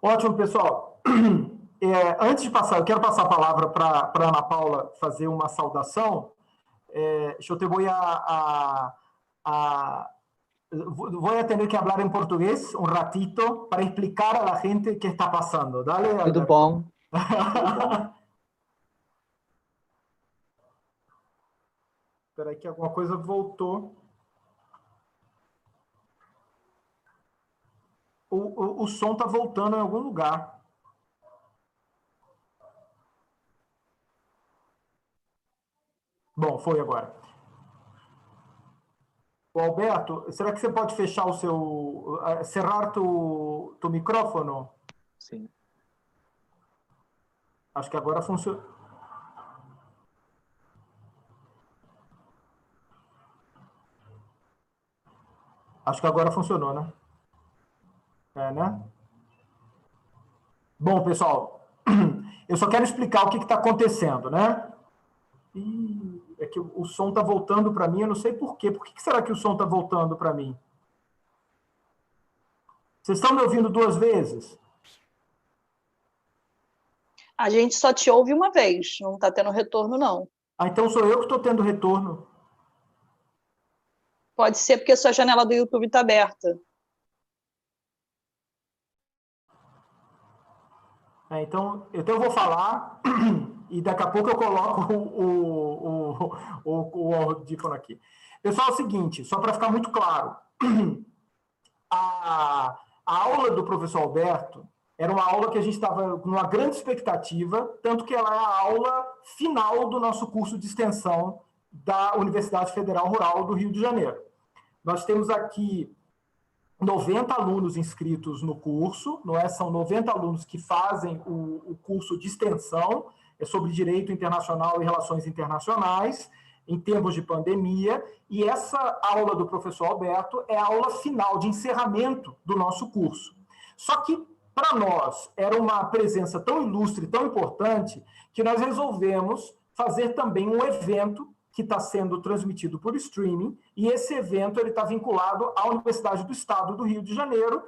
Ótimo, pessoal. Antes de passar, eu quero passar a palavra para a Ana Paula fazer uma saudação. Eu te voy a tener que hablar en portugués un ratito para explicar a la gente qué está pasando. Dale, Tudo Alberto. bom? Tudo bom. Espera aí que alguma coisa voltou. O som está voltando em algum lugar. Bom, foi agora. O Alberto, será que você pode fechar o seu... cerrar tu micrófono? Sim. Acho que agora funciona. Acho que agora funcionou, né? Né? Bom, pessoal, eu só quero explicar o que está acontecendo, né? É que o som está voltando para mim, eu não sei por quê. Por que será que o som está voltando para mim? Vocês estão me ouvindo duas vezes? A gente só te ouve uma vez, não está tendo retorno, não. Ah, então sou eu que estou tendo retorno. Pode ser porque a sua janela do YouTube está aberta. Então eu vou falar e daqui a pouco eu coloco o audífono aqui. Pessoal, é o seguinte, só para ficar muito claro, a aula do professor Alberto era uma aula que a gente estava com uma grande expectativa, tanto que ela é a aula final do nosso curso de extensão da Universidade Federal Rural do Rio de Janeiro. Nós temos aqui 90 alunos inscritos no curso, não é? São 90 alunos que fazem o curso de extensão sobre Direito Internacional e Relações Internacionais, em termos de pandemia, e essa aula do professor Alberto é a aula final de encerramento do nosso curso. Só que, para nós, era uma presença tão ilustre, tão importante, que nós resolvemos fazer também um evento que está sendo transmitido por streaming, e esse evento está vinculado à Universidade do Estado do Rio de Janeiro,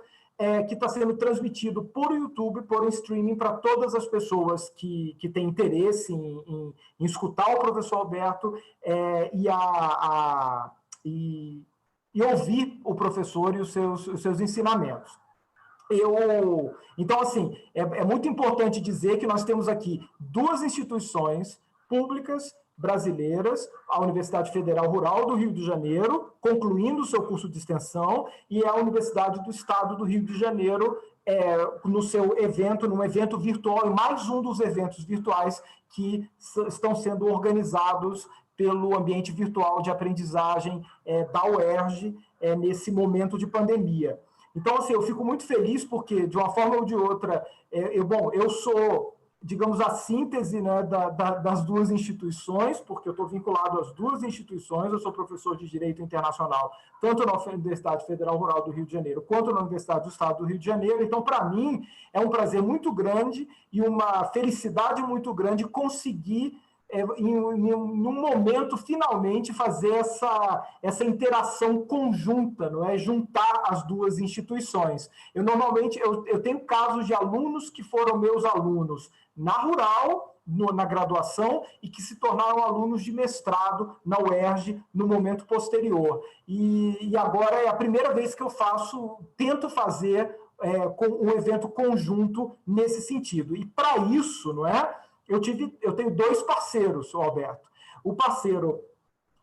que está sendo transmitido por YouTube, por streaming, para todas as pessoas que têm interesse em escutar o professor Alberto e ouvir o professor e os seus ensinamentos. Então, assim, é muito importante dizer que nós temos aqui duas instituições públicas brasileiras, a Universidade Federal Rural do Rio de Janeiro, concluindo o seu curso de extensão, e a Universidade do Estado do Rio de Janeiro, no seu evento, num evento virtual, e mais um dos eventos virtuais que estão sendo organizados pelo ambiente virtual de aprendizagem da UERJ nesse momento de pandemia. Então, assim, eu fico muito feliz porque, de uma forma ou de outra, eu sou, digamos, a síntese, né, das duas instituições, porque eu estou vinculado às duas instituições, eu sou professor de Direito Internacional, tanto na Universidade Federal Rural do Rio de Janeiro, quanto na Universidade do Estado do Rio de Janeiro. Então, para mim, é um prazer muito grande e uma felicidade muito grande conseguir num momento, finalmente, fazer essa interação conjunta, não é? Juntar as duas instituições. Normalmente, eu tenho casos de alunos que foram meus alunos na Rural, na graduação, e que se tornaram alunos de mestrado na UERJ no momento posterior. E agora é a primeira vez que eu tento fazer com um evento conjunto nesse sentido. E para isso, não é? Eu tenho dois parceiros, Alberto. O parceiro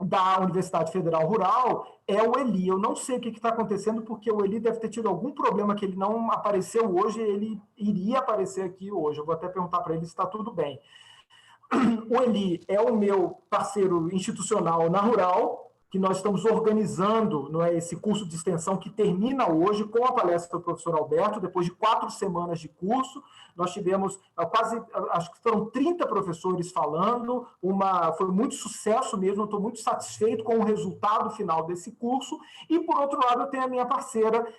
da Universidade Federal Rural é o Eli. Eu não sei o que está acontecendo, porque o Eli deve ter tido algum problema que ele não apareceu hoje, ele iria aparecer aqui hoje. Eu vou até perguntar para ele se está tudo bem. O Eli é o meu parceiro institucional na Rural, que nós estamos organizando, não é, esse curso de extensão que termina hoje com a palestra do professor Alberto, depois de 4 semanas de curso. Nós tivemos acho que foram 30 professores falando, foi muito sucesso mesmo, eu estou muito satisfeito com o resultado final desse curso. E, por outro lado, eu tenho a minha parceira,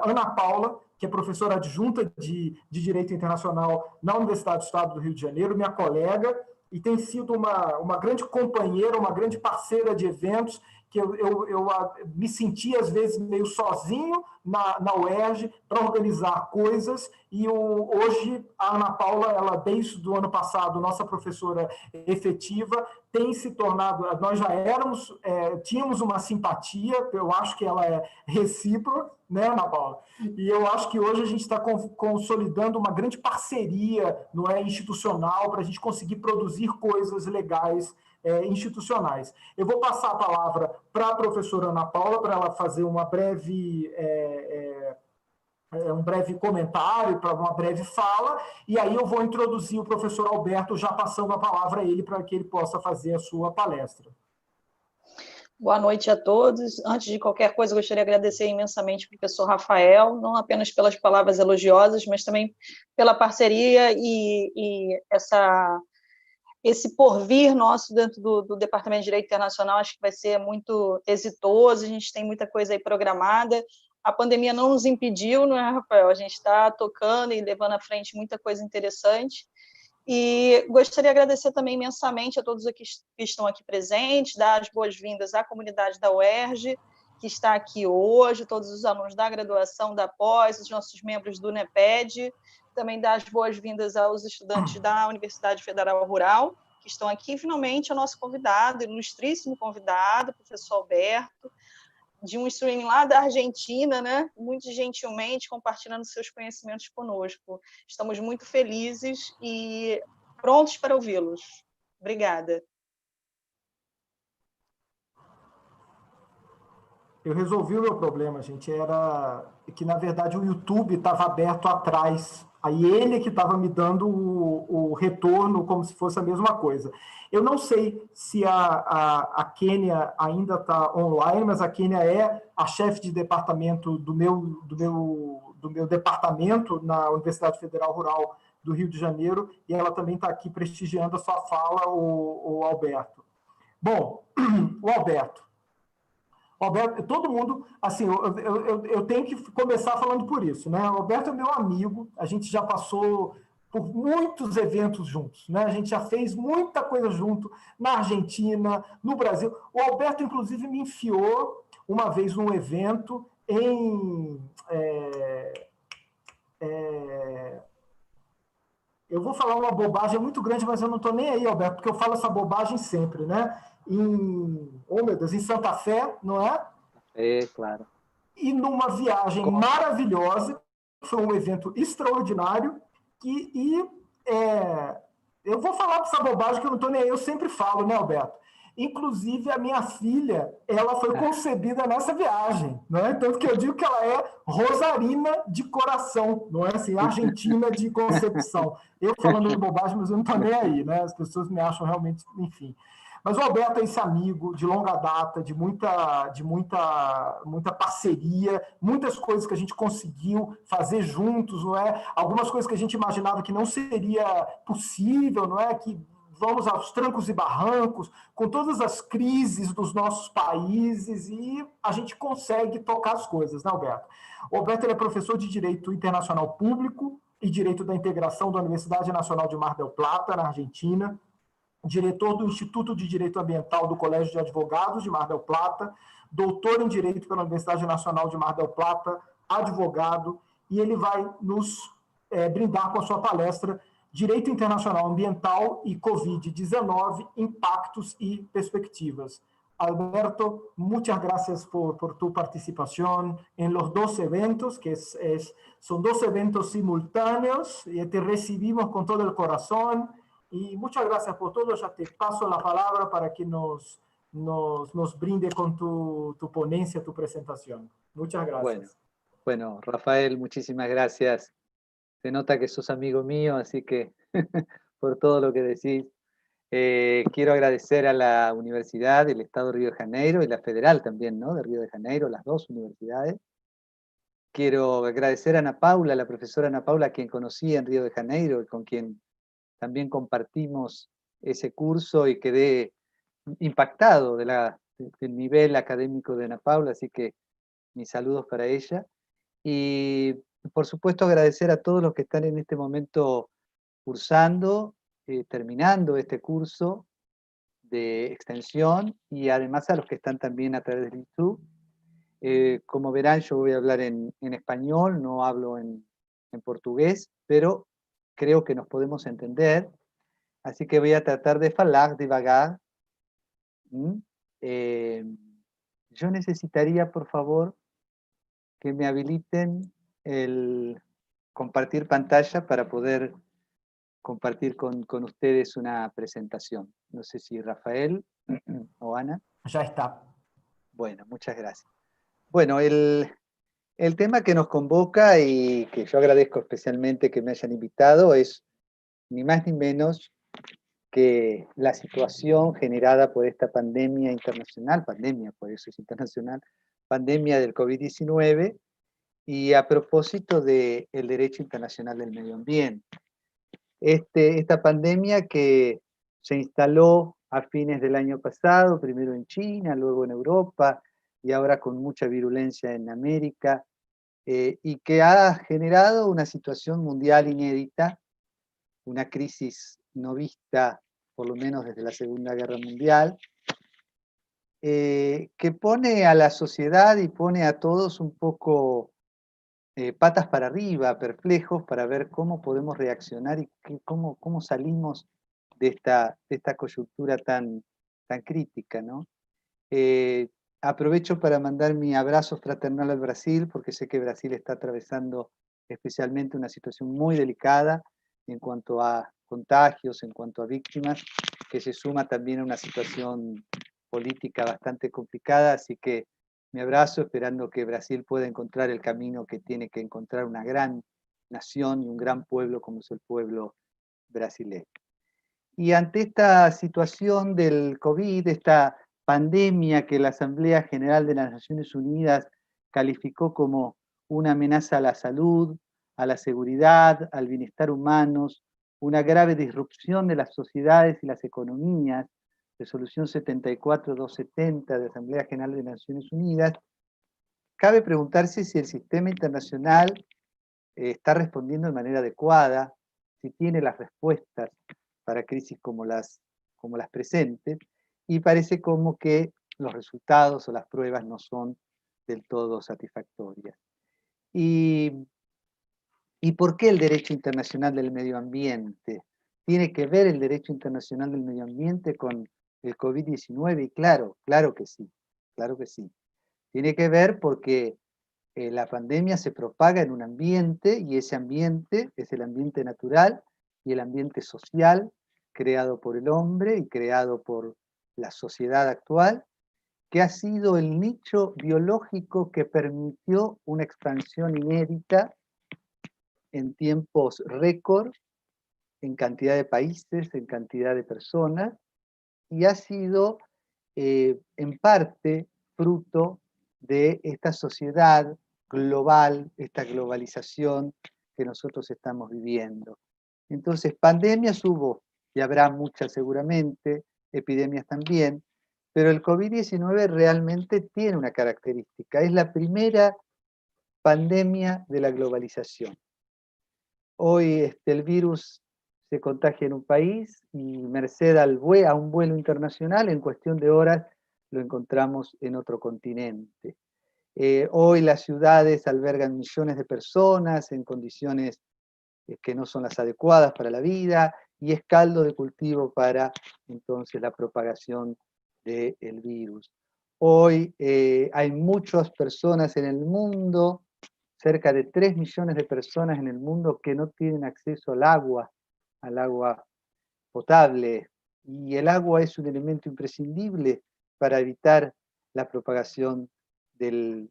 Ana Paula, que é professora adjunta de Direito Internacional na Universidade do Estado do Rio de Janeiro, minha colega, e tem sido uma grande companheira, uma grande parceira de eventos, que eu me sentia, às vezes, meio sozinho na UERJ para organizar coisas, e hoje a Ana Paula, ela, desde o ano passado, nossa professora efetiva, tem se tornado, nós já éramos, tínhamos uma simpatia, eu acho que ela é recíproca, né, Ana Paula? E eu acho que hoje a gente está consolidando uma grande parceria, não é, institucional, para a gente conseguir produzir coisas legais institucionais. Eu vou passar a palavra para a professora Ana Paula, para ela fazer uma breve, um breve comentário, para uma breve fala, e aí eu vou introduzir o professor Alberto, já passando a palavra a ele, para que ele possa fazer a sua palestra. Boa noite a todos. Antes de qualquer coisa, eu gostaria de agradecer imensamente ao professor Rafael, não apenas pelas palavras elogiosas, mas também pela parceria e esse porvir nosso dentro do Departamento de Direito Internacional. Acho que vai ser muito exitoso, a gente tem muita coisa aí programada. A pandemia não nos impediu, não é, Rafael? A gente está tocando e levando à frente muita coisa interessante. E gostaria de agradecer também imensamente a todos que estão aqui presentes, dar as boas-vindas à comunidade da UERJ, que está aqui hoje, todos os alunos da graduação, da pós, os nossos membros do NEPED, também dar as boas-vindas aos estudantes da Universidade Federal Rural, que estão aqui, finalmente, o nosso convidado, ilustríssimo convidado, o professor Alberto, de um streaming lá da Argentina, né? Muito gentilmente compartilhando seus conhecimentos conosco. Estamos muito felizes e prontos para ouvi-los. Obrigada. Eu resolvi o meu problema, gente. Era que, na verdade, o YouTube estava aberto atrás. Aí ele que estava me dando o retorno como se fosse a mesma coisa. Eu não sei se a Kênia ainda está online, mas a Kênia é a chefe de departamento do meu departamento na Universidade Federal Rural do Rio de Janeiro, e ela também está aqui prestigiando a sua fala, o Alberto. Bom, o Alberto, todo mundo, assim, eu tenho que começar falando por isso, né? O Alberto é meu amigo, a gente já passou por muitos eventos juntos, né? A gente já fez muita coisa junto na Argentina, no Brasil. O Alberto, inclusive, me enfiou uma vez num evento em... eu vou falar uma bobagem muito grande, mas eu não estou nem aí, Alberto, porque eu falo essa bobagem sempre, né? Oh meu Deus, em Santa Fé, não é? Claro. E numa viagem maravilhosa, foi um evento extraordinário, eu vou falar dessa bobagem que eu não estou nem aí, eu sempre falo, né, Alberto? Inclusive, a minha filha, ela foi concebida nessa viagem, não é? Tanto que eu digo que ela é rosarina de coração, não é assim, argentina de concepção. Eu falando bobagem, mas eu não estou nem aí, né? As pessoas me acham realmente, enfim. Mas o Alberto é esse amigo de longa data, de muita parceria, muitas coisas que a gente conseguiu fazer juntos, não é? Algumas coisas que a gente imaginava que não seria possível, não é? Que vamos aos trancos e barrancos, com todas as crises dos nossos países, e a gente consegue tocar as coisas, né, Alberto? O Alberto é professor de Direito Internacional Público e Direito da Integração da Universidade Nacional de Mar del Plata, na Argentina, diretor do Instituto de Direito Ambiental do Colégio de Advogados de Mar del Plata, doutor em Direito pela Universidade Nacional de Mar del Plata, advogado, e ele vai nos brindar com a sua palestra Direito Internacional Ambiental y COVID-19, Impactos y Perspectivas. Alberto, muchas gracias por tu participación en los dos eventos, que son dos eventos simultáneos, y te recibimos con todo el corazón. Y muchas gracias por todo. Ya te paso la palabra para que nos brinde con tu ponencia, tu presentación. Muchas gracias. Bueno, Rafael, muchísimas gracias. Se nota que sos amigo mío, así que por todo lo que decís. Quiero agradecer a la Universidad del Estado de Río de Janeiro y la Federal también, ¿no? De Río de Janeiro, las dos universidades. Quiero agradecer a Ana Paula, la profesora Ana Paula, a quien conocí en Río de Janeiro y con quien también compartimos ese curso, y quedé impactado del nivel académico de Ana Paula, así que mis saludos para ella. Y por supuesto agradecer a todos los que están en este momento cursando, terminando este curso de extensión y además a los que están también a través del YouTube. Como verán, yo voy a hablar en español, no hablo en portugués, pero creo que nos podemos entender, así que voy a tratar de falar devagar. Yo necesitaría, por favor, que me habiliten el compartir pantalla para poder compartir con ustedes una presentación. No sé si Rafael o Ana. Ya está. Bueno, muchas gracias. Bueno, el tema que nos convoca y que yo agradezco especialmente que me hayan invitado es ni más ni menos que la situación generada por esta pandemia internacional, pandemia, por eso es internacional, pandemia del COVID-19, y a propósito del derecho internacional del medio ambiente. Esta pandemia que se instaló a fines del año pasado, primero en China, luego en Europa, y ahora con mucha virulencia en América, y que ha generado una situación mundial inédita, una crisis no vista por lo menos desde la Segunda Guerra Mundial, que pone a la sociedad y pone a todos un poco patas para arriba, perplejos, para ver cómo podemos reaccionar y cómo salimos de esta coyuntura tan crítica, ¿no? Aprovecho para mandar mi abrazo fraternal al Brasil, porque sé que Brasil está atravesando especialmente una situación muy delicada en cuanto a contagios, en cuanto a víctimas, que se suma también a una situación política bastante complicada, así que mi abrazo esperando que Brasil pueda encontrar el camino que tiene que encontrar una gran nación y un gran pueblo como es el pueblo brasileño. Y ante esta situación del COVID, esta pandemia que la Asamblea General de las Naciones Unidas calificó como una amenaza a la salud, a la seguridad, al bienestar humanos, una grave disrupción de las sociedades y las economías, resolución 74-270 de la Asamblea General de las Naciones Unidas, cabe preguntarse si el sistema internacional está respondiendo de manera adecuada, si tiene las respuestas para crisis como las presentes, y parece como que los resultados o las pruebas no son del todo satisfactorias. ¿Y por qué el derecho internacional del medio ambiente? ¿Tiene que ver el derecho internacional del medio ambiente con el COVID-19? Y claro que sí, claro que sí. Tiene que ver porque la pandemia se propaga en un ambiente y ese ambiente es el ambiente natural y el ambiente social creado por el hombre y creado por la sociedad actual, que ha sido el nicho biológico que permitió una expansión inédita en tiempos récord, en cantidad de países, en cantidad de personas, y ha sido en parte fruto de esta sociedad global, esta globalización que nosotros estamos viviendo. Entonces, pandemias hubo, y habrá muchas seguramente, epidemias también, pero el COVID-19 realmente tiene una característica, es la primera pandemia de la globalización. Hoy el virus se contagia en un país y merced a un vuelo internacional, en cuestión de horas lo encontramos en otro continente. Hoy las ciudades albergan millones de personas en condiciones que no son las adecuadas para la vida y es caldo de cultivo para entonces la propagación del virus. Hoy hay muchas personas en el mundo, cerca de 3 millones de personas en el mundo que no tienen acceso al agua potable, y el agua es un elemento imprescindible para evitar la propagación de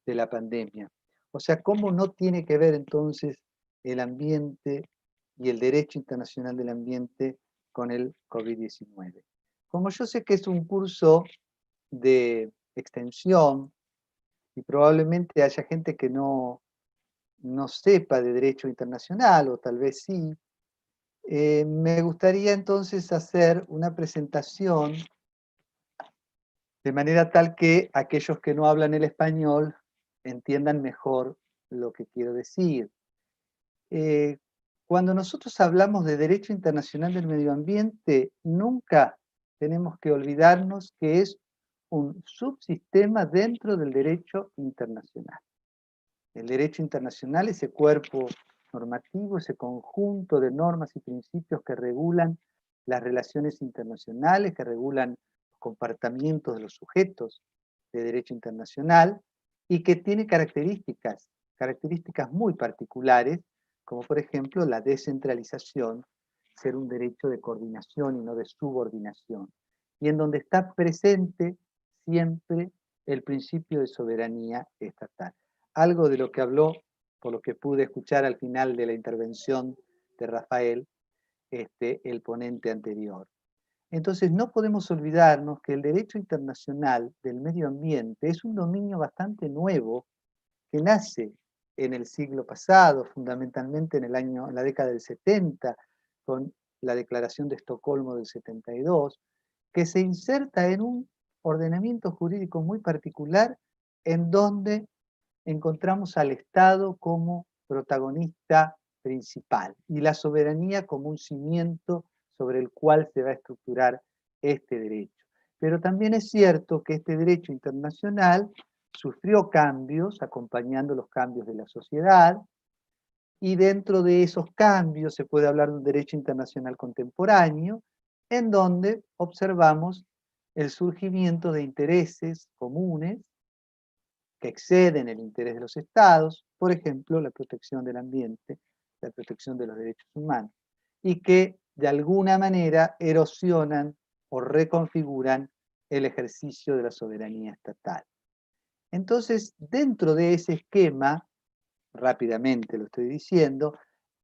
la pandemia. O sea, ¿cómo no tiene que ver entonces el ambiente y el derecho internacional del ambiente con el COVID-19? Como yo sé que es un curso de extensión y probablemente haya gente que no sepa de derecho internacional, o tal vez sí, me gustaría entonces hacer una presentación de manera tal que aquellos que no hablan el español entiendan mejor lo que quiero decir. Cuando nosotros hablamos de derecho internacional del medio ambiente, nunca tenemos que olvidarnos que es un subsistema dentro del derecho internacional. El derecho internacional, ese cuerpo normativo, ese conjunto de normas y principios que regulan las relaciones internacionales, que regulan los comportamientos de los sujetos de derecho internacional, y que tiene características muy particulares, como por ejemplo la descentralización, ser un derecho de coordinación y no de subordinación, y en donde está presente siempre el principio de soberanía estatal. Algo de lo que habló, por lo que pude escuchar al final de la intervención de Rafael, el ponente anterior. Entonces no podemos olvidarnos que el derecho internacional del medio ambiente es un dominio bastante nuevo que nace en el siglo pasado, fundamentalmente en la década del 70, con la Declaración de Estocolmo del 72, que se inserta en un ordenamiento jurídico muy particular en donde encontramos al Estado como protagonista principal y la soberanía como un cimiento sobre el cual se va a estructurar este derecho. Pero también es cierto que este derecho internacional sufrió cambios, acompañando los cambios de la sociedad, y dentro de esos cambios se puede hablar de un derecho internacional contemporáneo, en donde observamos el surgimiento de intereses comunes que exceden el interés de los estados, por ejemplo, la protección del ambiente, la protección de los derechos humanos, y que de alguna manera erosionan o reconfiguran el ejercicio de la soberanía estatal. Entonces, dentro de ese esquema, rápidamente lo estoy diciendo,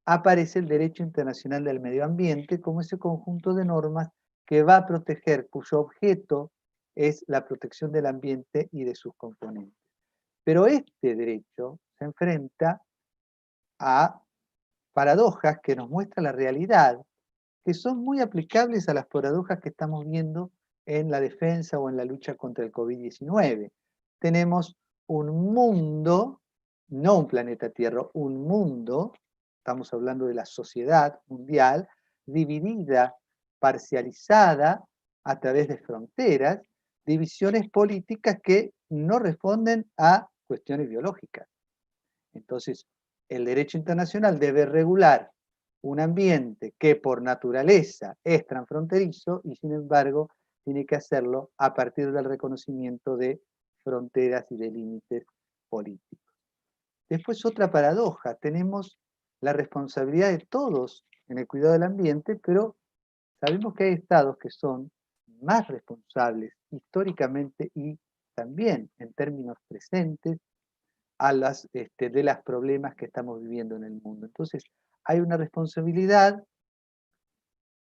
aparece el derecho internacional del medio ambiente como ese conjunto de normas que va a proteger, cuyo objeto es la protección del ambiente y de sus componentes. Pero este derecho se enfrenta a paradojas que nos muestra la realidad, que son muy aplicables a las paradojas que estamos viendo en la defensa o en la lucha contra el COVID-19. Tenemos un mundo, no un planeta Tierra, un mundo, estamos hablando de la sociedad mundial, dividida, parcializada a través de fronteras, divisiones políticas que no responden a cuestiones biológicas. Entonces, el derecho internacional debe regular un ambiente que por naturaleza es transfronterizo y sin embargo tiene que hacerlo a partir del reconocimiento de fronteras y de límites políticos. Después otra paradoja, tenemos la responsabilidad de todos en el cuidado del ambiente, pero sabemos que hay estados que son más responsables históricamente y también en términos presentes de los problemas que estamos viviendo en el mundo. Entonces, hay una responsabilidad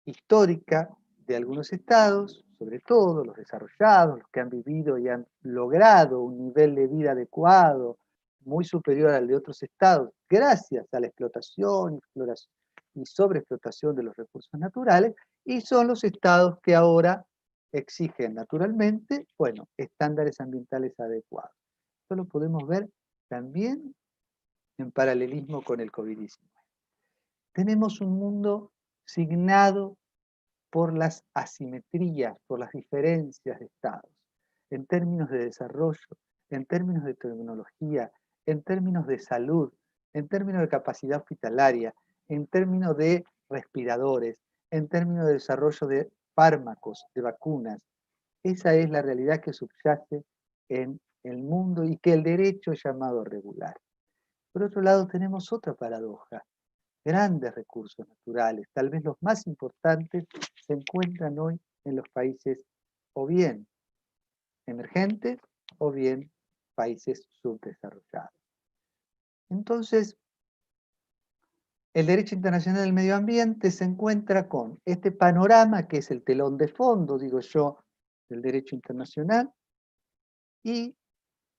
histórica de algunos estados, sobre todo los desarrollados, los que han vivido y han logrado un nivel de vida adecuado, muy superior al de otros estados, gracias a la explotación y sobreexplotación de los recursos naturales, y son los estados que ahora exigen naturalmente, bueno, estándares ambientales adecuados. Esto lo podemos ver también en paralelismo con el COVID-19. Tenemos un mundo signado por las asimetrías, por las diferencias de estados, en términos de desarrollo, en términos de tecnología, en términos de salud, en términos de capacidad hospitalaria, en términos de respiradores, en términos de desarrollo de fármacos, de vacunas. Esa es la realidad que subyace en el mundo y que el derecho es llamado a regular. Por otro lado, tenemos otra paradoja. Grandes recursos naturales, tal vez los más importantes, se encuentran hoy en los países o bien emergentes o bien países subdesarrollados. Entonces, el derecho internacional del medio ambiente se encuentra con este panorama que es el telón de fondo, digo yo, del derecho internacional y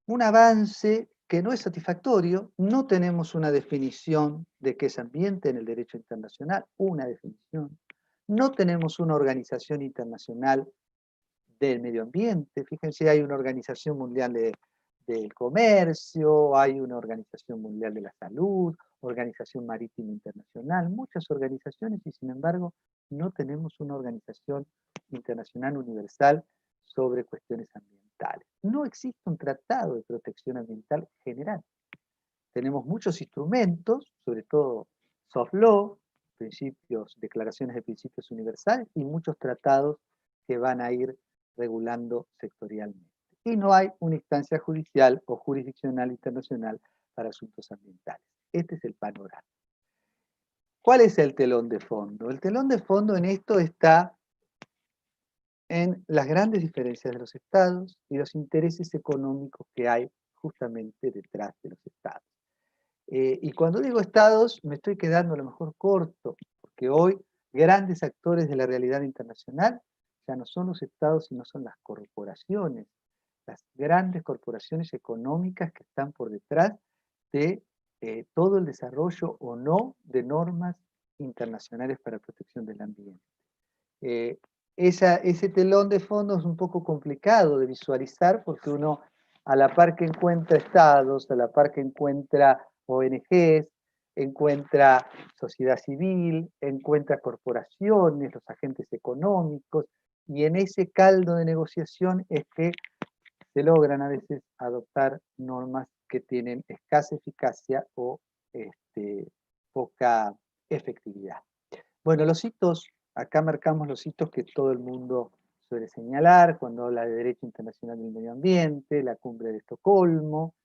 un avance que no es satisfactorio. No tenemos una definición de qué es ambiente en el derecho internacional, una definición. No tenemos una organización internacional del medio ambiente. Fíjense, hay una organización mundial del comercio, hay una organización mundial de la salud, Organización Marítima Internacional, muchas organizaciones, y sin embargo no tenemos una organización internacional universal sobre cuestiones ambientales. No existe un tratado de protección ambiental general. Tenemos muchos instrumentos, sobre todo soft law, principios, declaraciones de principios universales, y muchos tratados que van a ir regulando sectorialmente. Y no hay una instancia judicial o jurisdiccional internacional para asuntos ambientales. Este es el panorama. ¿Cuál es el telón de fondo? El telón de fondo en esto está en las grandes diferencias de los estados y los intereses económicos que hay justamente detrás de los estados. Y cuando digo estados, me estoy quedando a lo mejor corto, porque hoy grandes actores de la realidad internacional ya no son los estados, sino son las corporaciones, las grandes corporaciones económicas que están por detrás de todo el desarrollo o no de normas internacionales para protección del ambiente. Ese telón de fondo es un poco complicado de visualizar porque uno a la par que encuentra estados, a la par que encuentra ONGs, encuentra sociedad civil, encuentra corporaciones, los agentes económicos, y en ese caldo de negociación es que se logran a veces adoptar normas que tienen escasa eficacia o poca efectividad. Bueno, los hitos, acá marcamos los hitos que todo el mundo suele señalar cuando habla de Derecho Internacional del Medio Ambiente, la Cumbre de Estocolmo,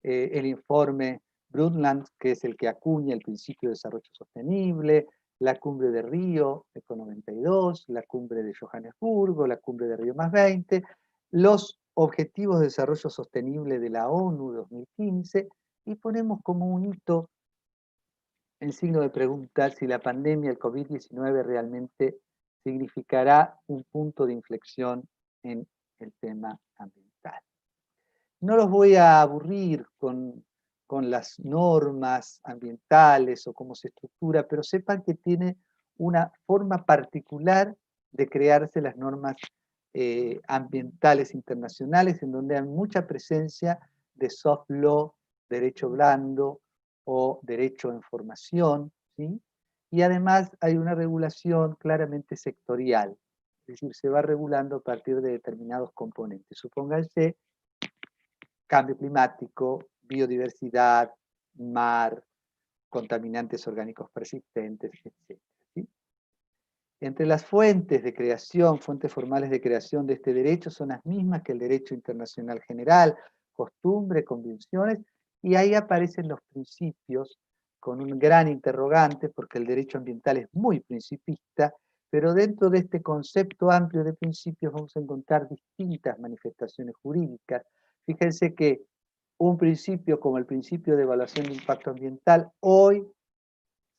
el informe Brundtland, que es el que acuña el principio de desarrollo sostenible, la Cumbre de Río, ECO 92, la Cumbre de Johannesburgo, la Cumbre de Río +20, los Objetivos de Desarrollo Sostenible de la ONU 2015, y ponemos como un hito en signo de pregunta si la pandemia, el COVID-19, realmente significará un punto de inflexión en el tema ambiental. No los voy a aburrir con las normas ambientales o cómo se estructura, pero sepan que tiene una forma particular de crearse las normas ambientales internacionales, en donde hay mucha presencia de soft law, derecho blando o derecho en formación, ¿sí? Y además hay una regulación claramente sectorial, es decir, se va regulando a partir de determinados componentes. Supónganse cambio climático, biodiversidad, mar, contaminantes orgánicos persistentes, etc. ¿Sí? Entre las fuentes de creación, fuentes formales de creación de este derecho son las mismas que el derecho internacional general, costumbre, convenciones, y ahí aparecen los principios con un gran interrogante, porque el derecho ambiental es muy principista, pero dentro de este concepto amplio de principios vamos a encontrar distintas manifestaciones jurídicas. Fíjense que un principio como el principio de evaluación de impacto ambiental, hoy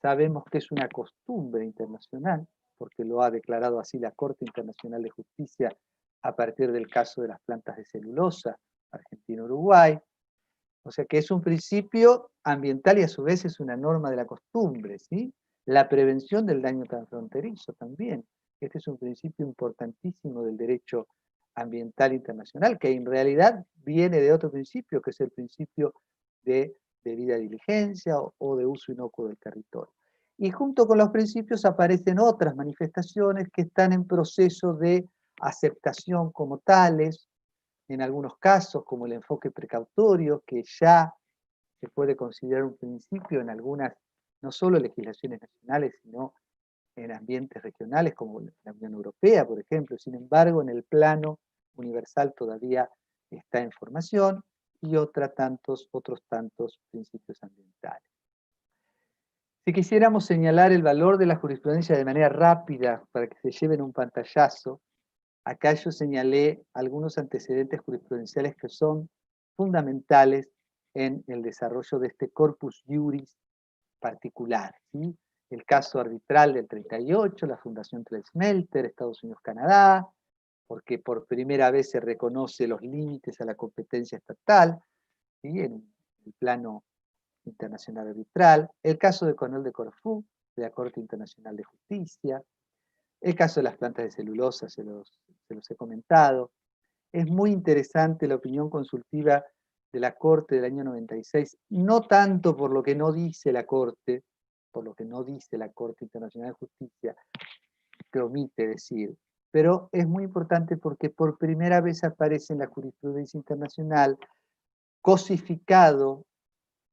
sabemos que es una costumbre internacional, porque lo ha declarado así la Corte Internacional de Justicia a partir del caso de las plantas de celulosa, Argentina-Uruguay. O sea que es un principio ambiental y a su vez es una norma de la costumbre, ¿sí? La prevención del daño transfronterizo también. Este es un principio importantísimo del derecho ambiental internacional, que en realidad viene de otro principio, que es el principio de debida diligencia o de uso inocuo del territorio. Y junto con los principios aparecen otras manifestaciones que están en proceso de aceptación como tales, en algunos casos como el enfoque precautorio, que ya se puede considerar un principio en algunas, no solo legislaciones nacionales, sino en ambientes regionales como la Unión Europea, por ejemplo. Sin embargo, en el plano universal todavía está en formación, y otros tantos principios ambientales. Si quisiéramos señalar el valor de la jurisprudencia de manera rápida para que se lleven un pantallazo, acá yo señalé algunos antecedentes jurisprudenciales que son fundamentales en el desarrollo de este corpus juris particular, ¿sí? El caso arbitral del 38, la Fundación Trelsmelter, Estados Unidos-Canadá, porque por primera vez se reconoce los límites a la competencia estatal, ¿sí? En el plano internacional arbitral, el caso de Conol de Corfú, de la Corte Internacional de Justicia, el caso de las plantas de celulosa, se los he comentado. Es muy interesante la opinión consultiva de la Corte del año 96, no tanto por lo que no dice la Corte, por lo que no dice la Corte Internacional de Justicia, que omite decir, pero es muy importante porque por primera vez aparece en la jurisprudencia internacional cosificado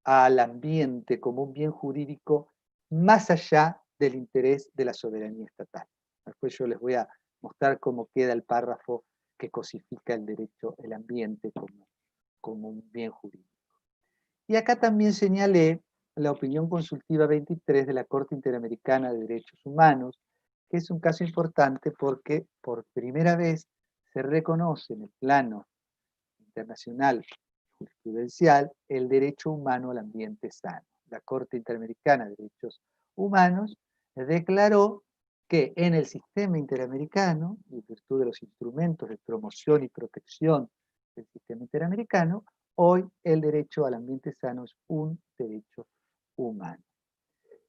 al ambiente como un bien jurídico más allá del interés de la soberanía estatal. Después yo les voy a mostrar cómo queda el párrafo que cosifica el derecho, el ambiente como un bien jurídico. Y acá también señalé la opinión consultiva 23 de la Corte Interamericana de Derechos Humanos, que es un caso importante porque por primera vez se reconoce en el plano internacional jurisprudencial el derecho humano al ambiente sano. La Corte Interamericana de Derechos Humanos declaró que en el sistema interamericano, en virtud de los instrumentos de promoción y protección del sistema interamericano, hoy el derecho al ambiente sano es un derecho humano.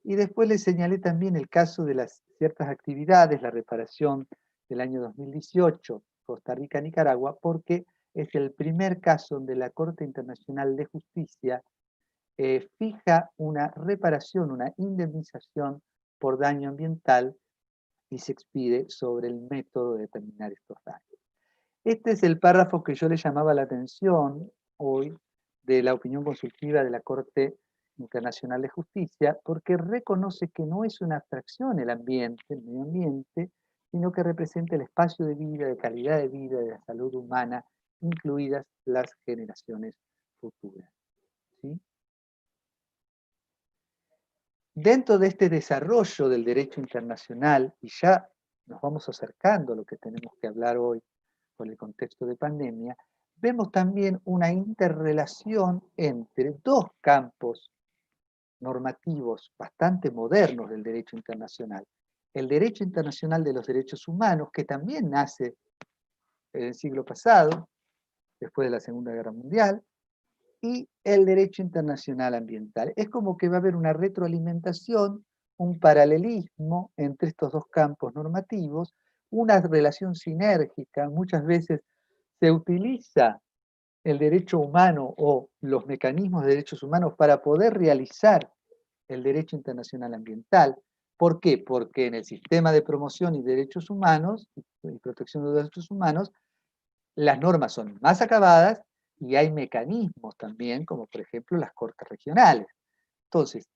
Y después les señalé también el caso de las ciertas actividades, la reparación del año 2018, Costa Rica, Nicaragua, porque es el primer caso donde la Corte Internacional de Justicia fija una reparación, una indemnización por daño ambiental y se expide sobre el método de determinar estos daños. Este es el párrafo que yo le llamaba la atención hoy de la opinión consultiva de la Corte Internacional de Justicia, porque reconoce que no es una abstracción el ambiente, el medio ambiente, sino que representa el espacio de vida, de calidad de vida, de la salud humana, incluidas las generaciones futuras. ¿Sí? Dentro de este desarrollo del derecho internacional, y ya nos vamos acercando a lo que tenemos que hablar hoy por el contexto de pandemia, vemos también una interrelación entre dos campos normativos bastante modernos del derecho internacional. El derecho internacional de los derechos humanos, que también nace en el siglo pasado, después de la Segunda Guerra Mundial, y el derecho internacional ambiental. Es como que va a haber una retroalimentación, un paralelismo entre estos dos campos normativos, una relación sinérgica. Muchas veces se utiliza el derecho humano o los mecanismos de derechos humanos para poder realizar el derecho internacional ambiental. ¿Por qué? Porque en el sistema de promoción y derechos humanos y protección de los derechos humanos, las normas son más acabadas y hay mecanismos también, como por ejemplo las cortes regionales. Entonces,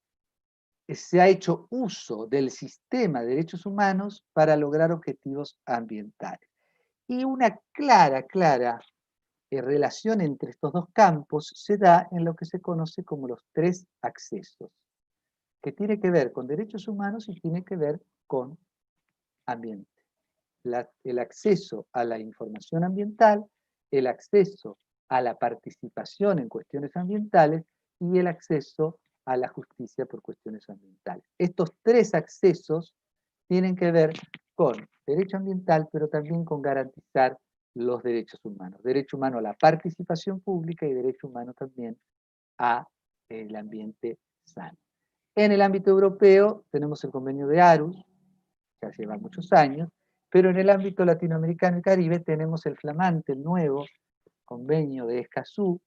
se ha hecho uso del sistema de derechos humanos para lograr objetivos ambientales. Y una clara relación entre estos dos campos se da en lo que se conoce como los tres accesos, que tiene que ver con derechos humanos y tiene que ver con ambiente. El acceso a la información ambiental, el acceso a la participación en cuestiones ambientales y el acceso a la justicia por cuestiones ambientales. Estos tres accesos tienen que ver con derecho ambiental, pero también con garantizar los derechos humanos. Derecho humano a la participación pública y derecho humano también a el ambiente sano. En el ámbito europeo tenemos el convenio de Aarhus, ya lleva muchos años, pero en el ámbito latinoamericano y caribe tenemos el flamante, el nuevo convenio de Escazú,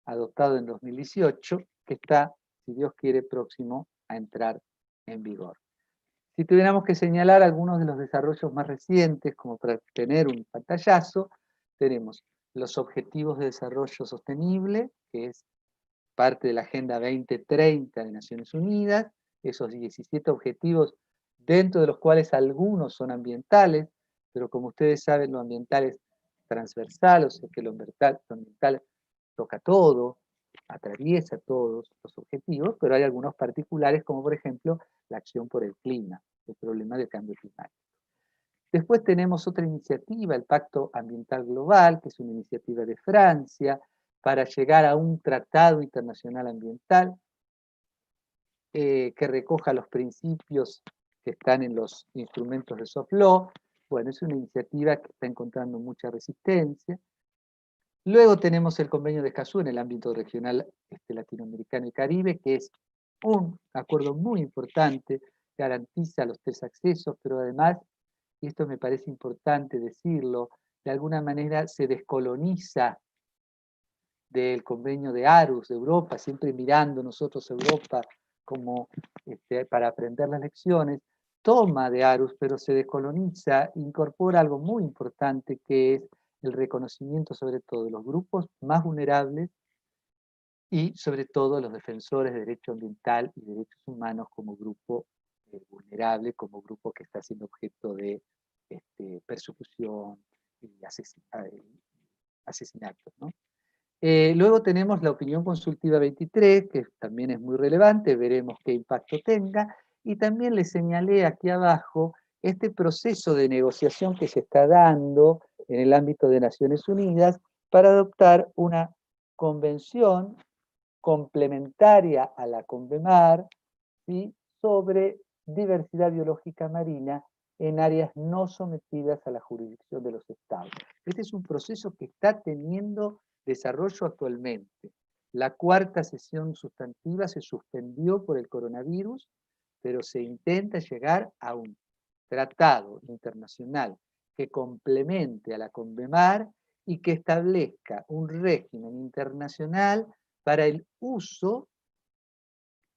adoptado en 2018, que está, si Dios quiere, próximo a entrar en vigor. Si tuviéramos que señalar algunos de los desarrollos más recientes, como para tener un pantallazo, tenemos los Objetivos de Desarrollo Sostenible, que es parte de la Agenda 2030 de Naciones Unidas, esos 17 objetivos, dentro de los cuales algunos son ambientales, pero como ustedes saben, lo ambiental es transversal, o sea que lo ambiental toca todo, atraviesa todos los objetivos, pero hay algunos particulares, como por ejemplo la acción por el clima, el problema del cambio climático. Después tenemos otra iniciativa, el Pacto Ambiental Global, que es una iniciativa de Francia, para llegar a un tratado internacional ambiental que recoja los principios que están en los instrumentos de soft law. Bueno, es una iniciativa que está encontrando mucha resistencia. Luego tenemos el convenio de Escazú en el ámbito regional latinoamericano y caribe, que es un acuerdo muy importante, garantiza los tres accesos, pero además, y esto me parece importante decirlo, de alguna manera se descoloniza del convenio de Aarhus de Europa, siempre mirando nosotros Europa como para aprender las lecciones, toma de Aarhus, pero se descoloniza, incorpora algo muy importante que es el reconocimiento sobre todo de los grupos más vulnerables y sobre todo los defensores de derecho ambiental y derechos humanos como grupo vulnerable, como grupo que está siendo objeto de persecución y asesinatos, ¿no? Luego tenemos la opinión consultiva 23, que también es muy relevante, veremos qué impacto tenga, y también le señalé aquí abajo este proceso de negociación que se está dando en el ámbito de Naciones Unidas para adoptar una convención complementaria a la CONVEMAR, ¿sí?, sobre diversidad biológica marina en áreas no sometidas a la jurisdicción de los estados. Este es un proceso que está teniendo desarrollo actualmente. La cuarta sesión sustantiva se suspendió por el coronavirus, pero se intenta llegar a un tratado internacional que complemente a la CONVEMAR y que establezca un régimen internacional para el uso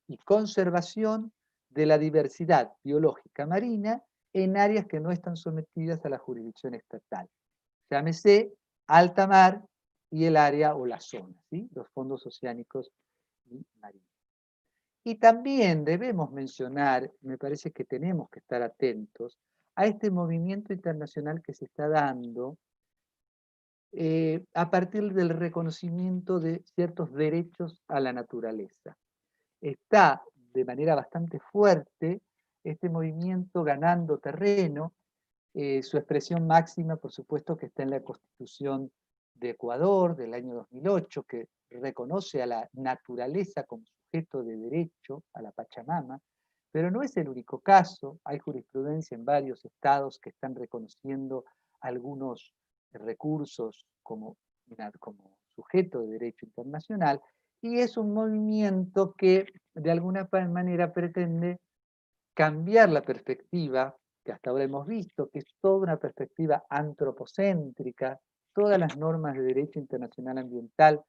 y conservación de la diversidad biológica marina en áreas que no están sometidas a la jurisdicción estatal. Llámese alta mar y el área o la zona, ¿sí?, los fondos oceánicos y marinos. Y también debemos mencionar, me parece que tenemos que estar atentos a este movimiento internacional que se está dando a partir del reconocimiento de ciertos derechos a la naturaleza. Está de manera bastante fuerte este movimiento ganando terreno. Su expresión máxima, por supuesto, que está en la Constitución de Ecuador del año 2008, que reconoce a la naturaleza como sujeto de derecho, a la Pachamama, pero no es el único caso. Hay jurisprudencia en varios estados que están reconociendo algunos recursos como sujeto de derecho internacional, y es un movimiento que de alguna manera pretende cambiar la perspectiva que hasta ahora hemos visto, que es toda una perspectiva antropocéntrica. Todas las normas de derecho internacional ambiental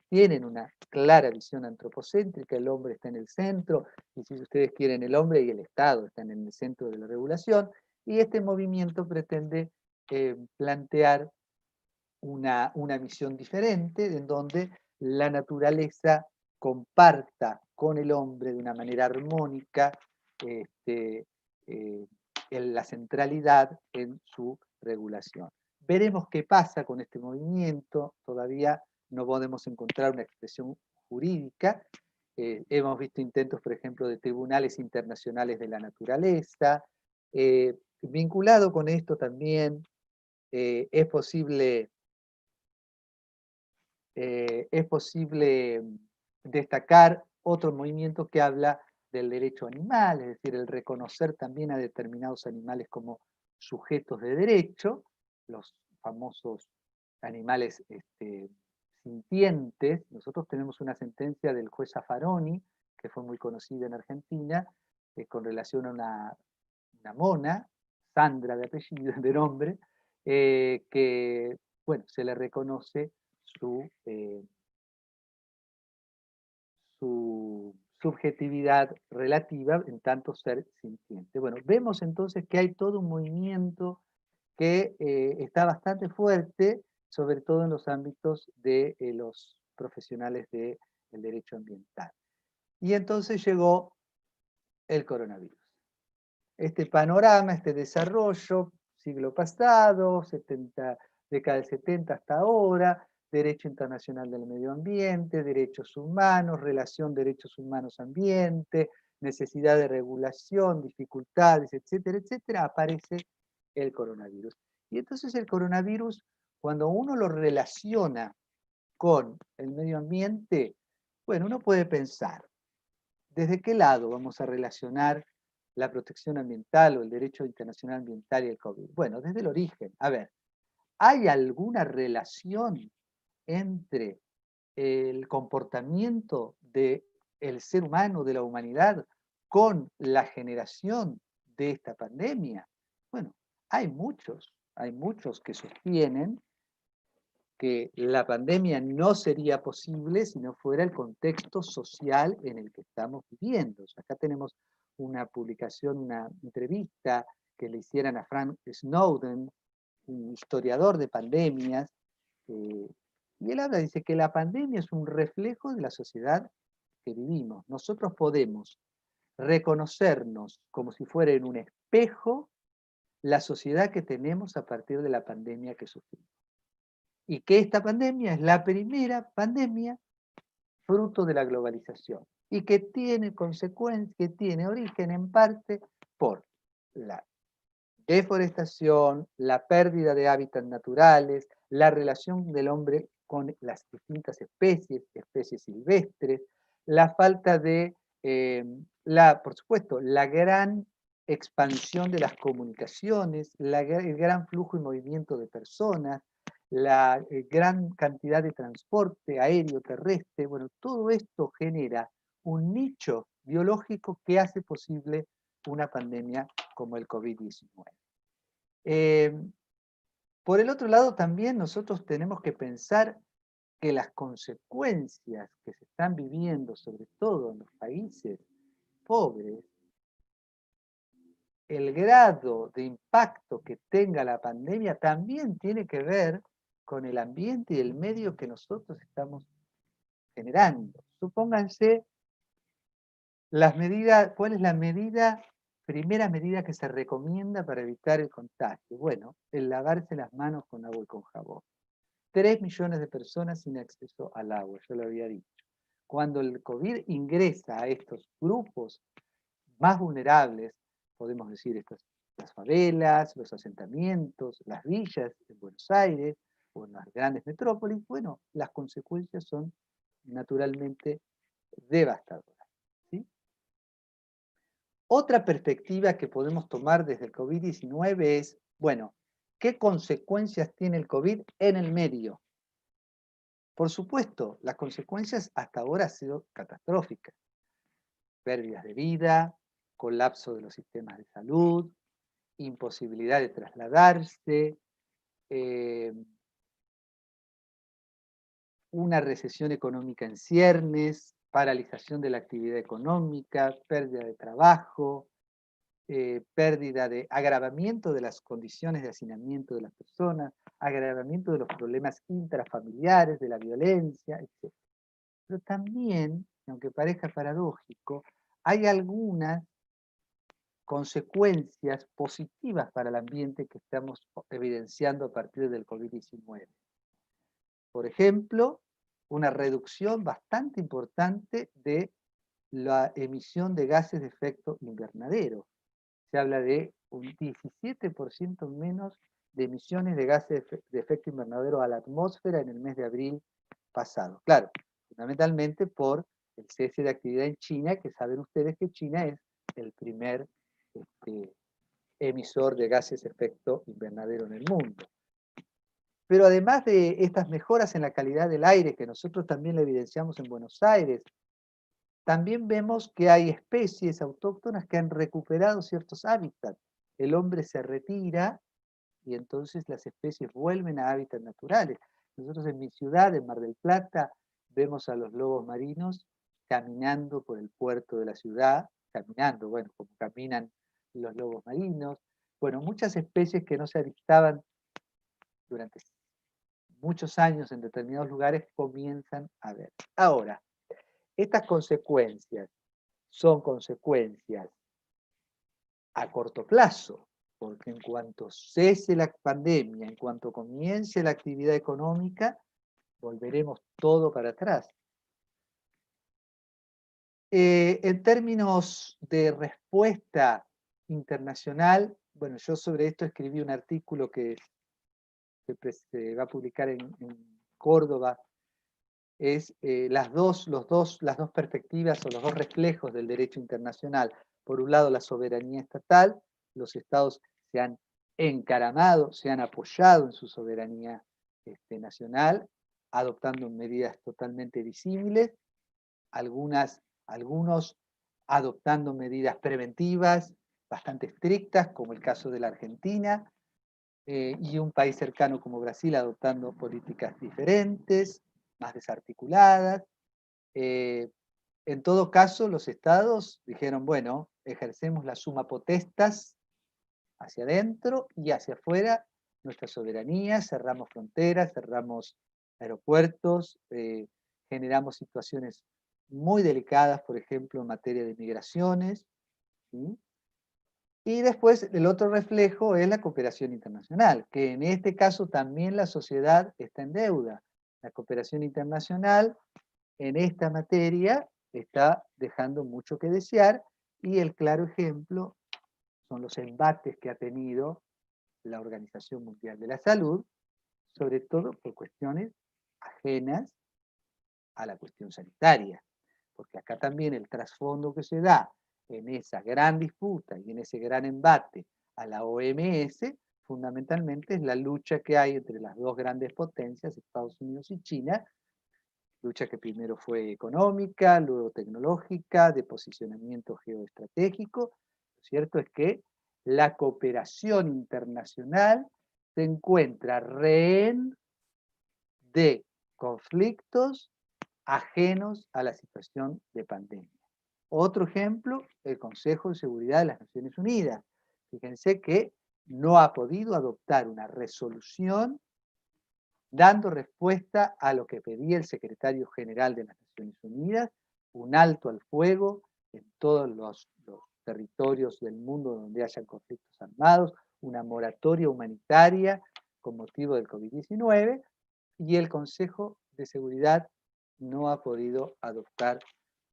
tienen una clara visión antropocéntrica, el hombre está en el centro, y si ustedes quieren, el hombre y el Estado están en el centro de la regulación, y este movimiento pretende plantear una visión diferente, en donde la naturaleza comparta con el hombre de una manera armónica la centralidad en su regulación. Veremos qué pasa con este movimiento. Todavía no podemos encontrar una expresión jurídica. Hemos visto intentos, por ejemplo, de tribunales internacionales de la naturaleza. Vinculado con esto también es posible destacar otro movimiento que habla del derecho animal, es decir, el reconocer también a determinados animales como sujetos de derecho, los famosos animales sintientes. Nosotros tenemos una sentencia del juez Zaffaroni, que fue muy conocida en Argentina, con relación a una mona, Sandra de apellido, de nombre, que, bueno, se le reconoce su subjetividad relativa en tanto ser sintiente. Bueno, vemos entonces que hay todo un movimiento que está bastante fuerte, sobre todo en los ámbitos de los profesionales del derecho ambiental. Y entonces llegó el coronavirus. Este panorama, este desarrollo, siglo pasado, década del 70 hasta ahora, derecho internacional del medio ambiente, derechos humanos, relación derechos humanos-ambiente, necesidad de regulación, dificultades, etcétera, etcétera, aparece el coronavirus. Y entonces el coronavirus, cuando uno lo relaciona con el medio ambiente, bueno, uno puede pensar, ¿desde qué lado vamos a relacionar la protección ambiental o el derecho internacional ambiental y el COVID? Bueno, desde el origen. A ver, ¿hay alguna relación entre el comportamiento del ser humano, de la humanidad, con la generación de esta pandemia? Bueno, hay muchos que sostienen que la pandemia no sería posible si no fuera el contexto social en el que estamos viviendo. O sea, acá tenemos una publicación, una entrevista que le hicieron a Frank Snowden, un historiador de pandemias, y él habla, dice que la pandemia es un reflejo de la sociedad que vivimos. Nosotros podemos reconocernos como si fuera en un espejo la sociedad que tenemos a partir de la pandemia que sufrimos. Y que esta pandemia es la primera pandemia fruto de la globalización y que tiene consecuencias, que tiene origen en parte por la deforestación, la pérdida de hábitats naturales, la relación del hombre con las distintas especies, especies silvestres, la falta de, por supuesto, la gran expansión de las comunicaciones, el gran flujo y movimiento de personas, la gran cantidad de transporte aéreo, terrestre, bueno, todo esto genera un nicho biológico que hace posible una pandemia como el COVID-19. Por el otro lado, también nosotros tenemos que pensar que las consecuencias que se están viviendo, sobre todo en los países pobres, el grado de impacto que tenga la pandemia también tiene que ver con el ambiente y el medio que nosotros estamos generando. Supónganse las medidas, ¿cuál es la primera medida que se recomienda para evitar el contagio? Bueno, el lavarse las manos con agua y con jabón. 3 millones de personas sin acceso al agua, yo lo había dicho. Cuando el COVID ingresa a estos grupos más vulnerables, podemos decir las favelas, los asentamientos, las villas en Buenos Aires o en las grandes metrópolis, bueno, las consecuencias son naturalmente devastadoras. ¿Sí? Otra perspectiva que podemos tomar desde el COVID-19 es, bueno, ¿qué consecuencias tiene el COVID en el medio? Por supuesto, las consecuencias hasta ahora han sido catastróficas. Pérdidas de vida, colapso de los sistemas de salud, imposibilidad de trasladarse, una recesión económica en ciernes, paralización de la actividad económica, pérdida de trabajo, pérdida de agravamiento de las condiciones de hacinamiento de las personas, agravamiento de los problemas intrafamiliares, de la violencia, etc. Pero también, aunque parezca paradójico, hay algunas consecuencias positivas para el ambiente que estamos evidenciando a partir del COVID-19. Por ejemplo, una reducción bastante importante de la emisión de gases de efecto invernadero. Se habla de un 17% menos de emisiones de gases de efecto invernadero a la atmósfera en el mes de abril pasado. Claro, fundamentalmente por el cese de actividad en China, que saben ustedes que China es el primer emisor de gases de efecto invernadero en el mundo. Pero además de estas mejoras en la calidad del aire, que nosotros también la evidenciamos en Buenos Aires, también vemos que hay especies autóctonas que han recuperado ciertos hábitats. El hombre se retira y entonces las especies vuelven a hábitats naturales. Nosotros en mi ciudad, en Mar del Plata, vemos a los lobos marinos caminando por el puerto de la ciudad, caminando, bueno, como caminan los lobos marinos. Bueno, muchas especies que no se avistaban durante muchos años en determinados lugares comienzan a ver. Ahora, estas consecuencias son consecuencias a corto plazo, porque en cuanto cese la pandemia, en cuanto comience la actividad económica, volveremos todo para atrás. En términos de respuesta internacional, bueno, yo sobre esto escribí un artículo que se va a publicar en Córdoba, es las dos perspectivas o los dos reflejos del derecho internacional. Por un lado, la soberanía estatal, los estados se han encaramado, se han apoyado en su soberanía nacional, adoptando medidas totalmente visibles, algunos adoptando medidas preventivas bastante estrictas, como el caso de la Argentina, y un país cercano como Brasil adoptando políticas diferentes, más desarticuladas. En todo caso, los estados dijeron, bueno, ejercemos la summa potestas hacia adentro y hacia afuera nuestra soberanía, cerramos fronteras, cerramos aeropuertos, generamos situaciones muy delicadas, por ejemplo, en materia de migraciones, ¿sí? Y después el otro reflejo es la cooperación internacional, que en este caso también la sociedad está en deuda. La cooperación internacional en esta materia está dejando mucho que desear y el claro ejemplo son los embates que ha tenido la Organización Mundial de la Salud, sobre todo por cuestiones ajenas a la cuestión sanitaria. Porque acá también el trasfondo que se da en esa gran disputa y en ese gran embate a la OMS, fundamentalmente es la lucha que hay entre las dos grandes potencias, Estados Unidos y China, lucha que primero fue económica, luego tecnológica, de posicionamiento geoestratégico. Lo cierto es que la cooperación internacional se encuentra rehén de conflictos ajenos a la situación de pandemia. Otro ejemplo, el Consejo de Seguridad de las Naciones Unidas. Fíjense que no ha podido adoptar una resolución dando respuesta a lo que pedía el secretario general de las Naciones Unidas, un alto al fuego en todos los territorios del mundo donde hayan conflictos armados, una moratoria humanitaria con motivo del COVID-19, y el Consejo de Seguridad no ha podido adoptar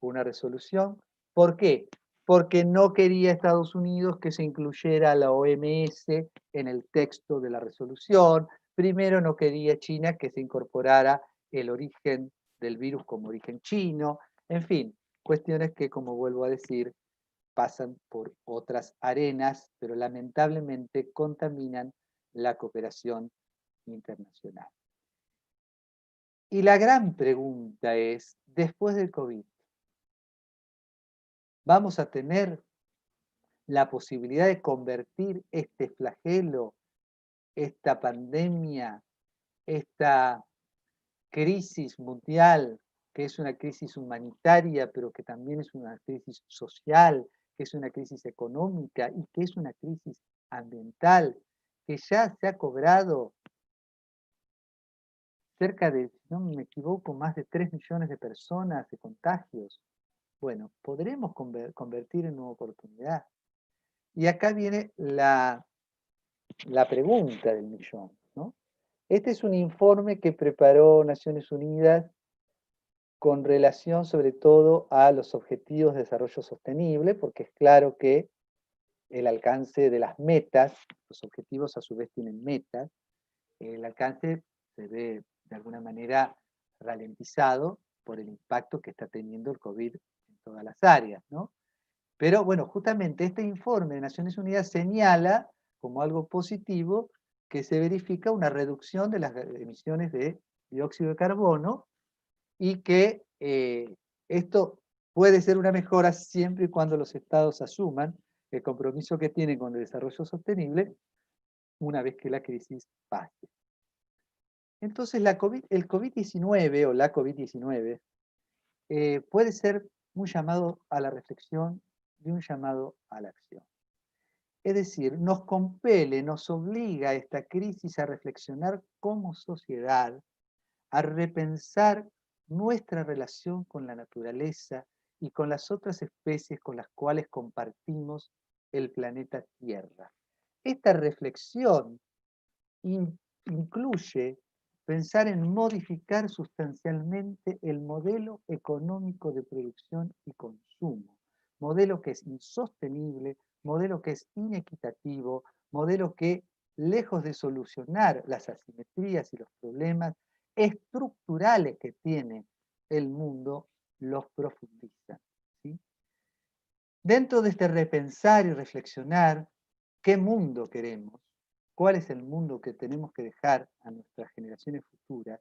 una resolución. ¿Por qué? Porque no quería Estados Unidos que se incluyera a la OMS en el texto de la resolución. Primero no quería China que se incorporara el origen del virus como origen chino. En fin, cuestiones que, como vuelvo a decir, pasan por otras arenas, pero lamentablemente contaminan la cooperación internacional. Y la gran pregunta es, después del COVID, ¿vamos a tener la posibilidad de convertir este flagelo, esta pandemia, esta crisis mundial, que es una crisis humanitaria, pero que también es una crisis social, que es una crisis económica y que es una crisis ambiental, que ya se ha cobrado cerca de, si no me equivoco, más de 3 millones de personas de contagios? Bueno, podremos convertir en una oportunidad. Y acá viene la pregunta del millón, ¿no? Este es un informe que preparó Naciones Unidas con relación sobre todo a los objetivos de desarrollo sostenible, porque es claro que el alcance de las metas, los objetivos a su vez tienen metas, el alcance se ve de alguna manera ralentizado por el impacto que está teniendo el COVID en todas las áreas, ¿no? Pero bueno, justamente este informe de Naciones Unidas señala como algo positivo que se verifica una reducción de las emisiones de dióxido de carbono y que esto puede ser una mejora siempre y cuando los estados asuman el compromiso que tienen con el desarrollo sostenible una vez que la crisis pase. Entonces el COVID-19 o la COVID-19 puede ser un llamado a la reflexión y un llamado a la acción. Es decir, nos compele, nos obliga esta crisis a reflexionar como sociedad, a repensar nuestra relación con la naturaleza y con las otras especies con las cuales compartimos el planeta Tierra. Esta reflexión incluye pensar en modificar sustancialmente el modelo económico de producción y consumo, modelo que es insostenible, modelo que es inequitativo, modelo que, lejos de solucionar las asimetrías y los problemas estructurales que tiene el mundo, los profundiza, ¿sí? Dentro de este repensar y reflexionar, ¿qué mundo queremos? ¿Cuál es el mundo que tenemos que dejar a nuestras generaciones futuras?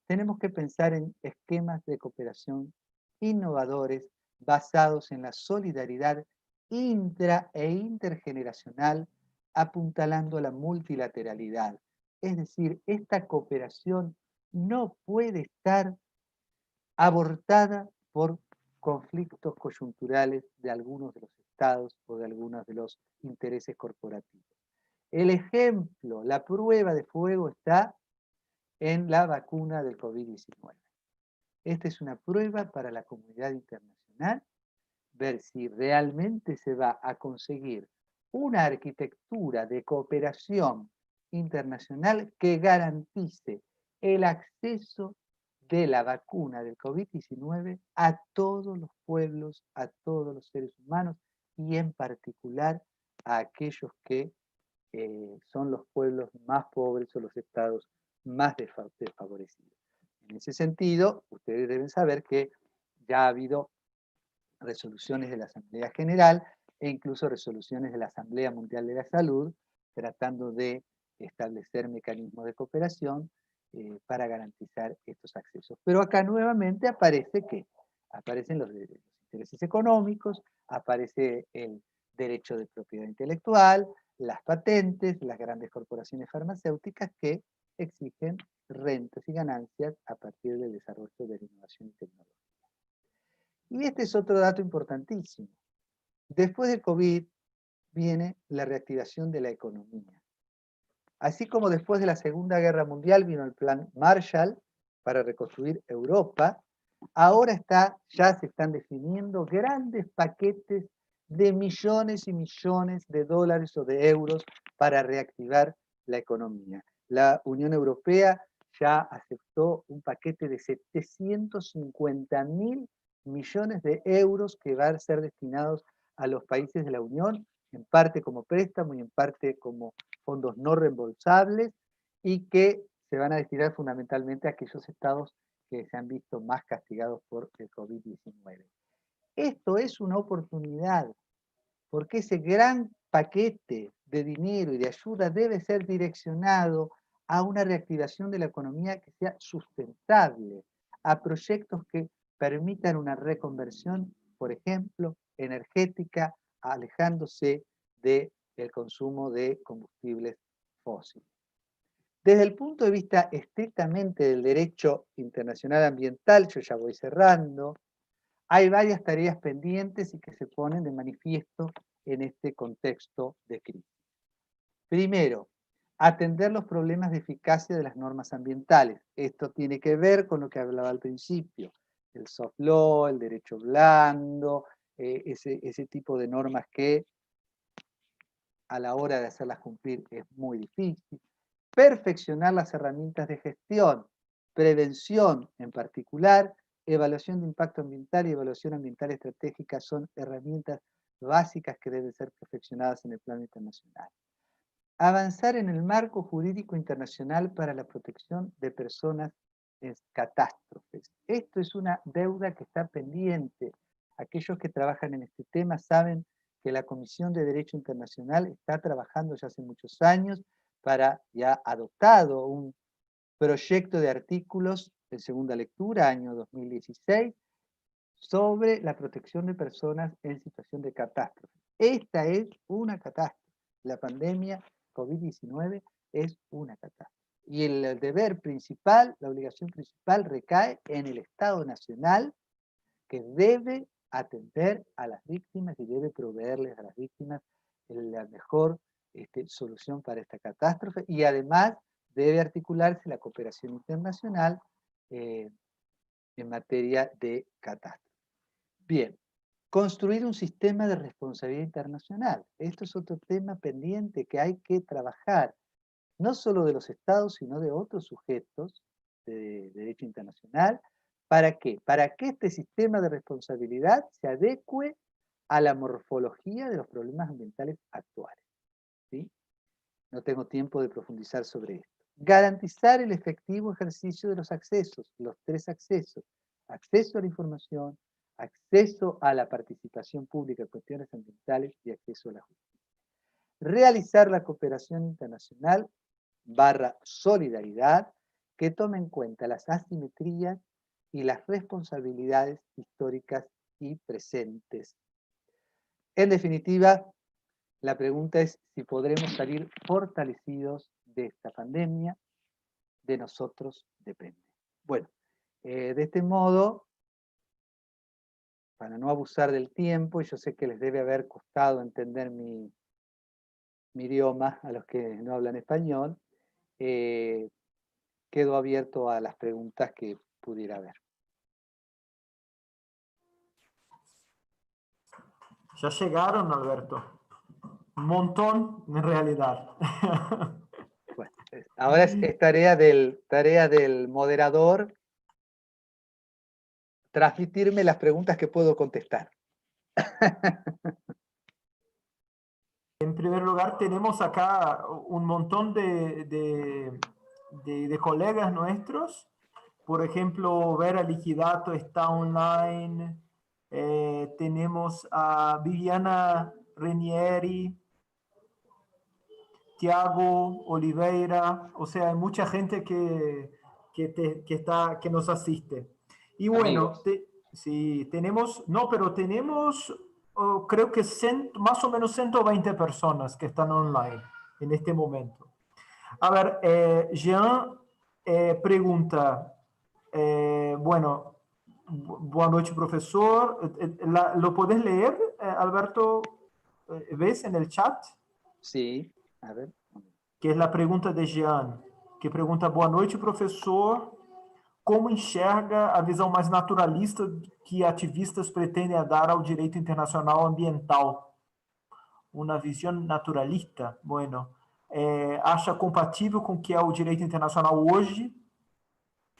Tenemos que pensar en esquemas de cooperación innovadores basados en la solidaridad intra e intergeneracional apuntalando a la multilateralidad. Es decir, esta cooperación no puede estar abortada por conflictos coyunturales de algunos de los estados o de algunos de los intereses corporativos. El ejemplo, la prueba de fuego está en la vacuna del COVID-19. Esta es una prueba para la comunidad internacional, ver si realmente se va a conseguir una arquitectura de cooperación internacional que garantice el acceso de la vacuna del COVID-19 a todos los pueblos, a todos los seres humanos y en particular a aquellos que son los pueblos más pobres o los estados más desfavorecidos. En ese sentido, ustedes deben saber que ya ha habido resoluciones de la Asamblea General e incluso resoluciones de la Asamblea Mundial de la Salud tratando de establecer mecanismos de cooperación para garantizar estos accesos. Pero acá nuevamente aparecen los intereses económicos, aparece el derecho de propiedad intelectual, las patentes, las grandes corporaciones farmacéuticas que exigen rentas y ganancias a partir del desarrollo de la innovación y tecnología. Y este es otro dato importantísimo. Después del COVID viene la reactivación de la economía. Así como después de la Segunda Guerra Mundial vino el plan Marshall para reconstruir Europa, ahora ya se están definiendo grandes paquetes de millones y millones de dólares o de euros para reactivar la economía. La Unión Europea ya aceptó un paquete de 750.000 millones de euros que van a ser destinados a los países de la Unión, en parte como préstamo y en parte como fondos no reembolsables, y que se van a destinar fundamentalmente a aquellos estados que se han visto más castigados por el COVID-19. Esto es una oportunidad, porque ese gran paquete de dinero y de ayuda debe ser direccionado a una reactivación de la economía que sea sustentable, a proyectos que permitan una reconversión, por ejemplo, energética, alejándose del consumo de combustibles fósiles. Desde el punto de vista estrictamente del derecho internacional ambiental, yo ya voy cerrando, hay varias tareas pendientes y que se ponen de manifiesto en este contexto de crisis. Primero, atender los problemas de eficacia de las normas ambientales. Esto tiene que ver con lo que hablaba al principio, el soft law, el derecho blando, ese tipo de normas que a la hora de hacerlas cumplir es muy difícil. Perfeccionar las herramientas de gestión, prevención en particular, evaluación de impacto ambiental y evaluación ambiental estratégica son herramientas básicas que deben ser perfeccionadas en el plano internacional. Avanzar en el marco jurídico internacional para la protección de personas en catástrofes. Esto es una deuda que está pendiente. Aquellos que trabajan en este tema saben que la Comisión de Derecho Internacional está trabajando ya hace muchos años para, ya adoptado un proyecto de artículos en segunda lectura, año 2016, sobre la protección de personas en situación de catástrofe. Esta es una catástrofe. La pandemia COVID-19 es una catástrofe. Y el deber principal, la obligación principal recae en el Estado Nacional, que debe atender a las víctimas y debe proveerles a las víctimas la mejor solución para esta catástrofe, y además debe articularse la cooperación internacional en materia de catástrofe. Bien, construir un sistema de responsabilidad internacional. Esto es otro tema pendiente que hay que trabajar, no solo de los estados, sino de otros sujetos de derecho internacional. ¿Para qué? Para que este sistema de responsabilidad se adecue a la morfología de los problemas ambientales actuales. ¿Sí? No tengo tiempo de profundizar sobre esto. Garantizar el efectivo ejercicio de los accesos, los tres accesos: acceso a la información, acceso a la participación pública en cuestiones ambientales y acceso a la justicia. Realizar la cooperación internacional / solidaridad que tome en cuenta las asimetrías y las responsabilidades históricas y presentes. En definitiva, La pregunta es si podremos salir fortalecidos de esta pandemia. De nosotros depende. Bueno, de este modo, para no abusar del tiempo, y yo sé que les debe haber costado entender mi idioma a los que no hablan español, quedo abierto a las preguntas que pudiera haber. Ya llegaron, Alberto. Un montón, en realidad. Bueno, ahora es tarea del moderador transmitirme las preguntas que puedo contestar. En primer lugar, tenemos acá un montón de colegas nuestros. Por ejemplo, Vera Liquidato está online. Tenemos a Viviana Renieri, Tiago Oliveira. O sea, hay mucha gente que nos asiste. Y bueno, sí, tenemos, no, pero tenemos, creo que más o menos 120 personas que están online en este momento. A ver, Jean pregunta, bueno, boa noite, profesor. ¿Lo podés leer, Alberto? ¿Ves en el chat? Sí, a ver. Que é a pergunta de Jean, que pergunta: boa noite, professor. Como enxerga a visão mais naturalista que ativistas pretendem dar ao direito internacional ambiental? Uma visão naturalista? Bueno, acha compatível com o que é o direito internacional hoje?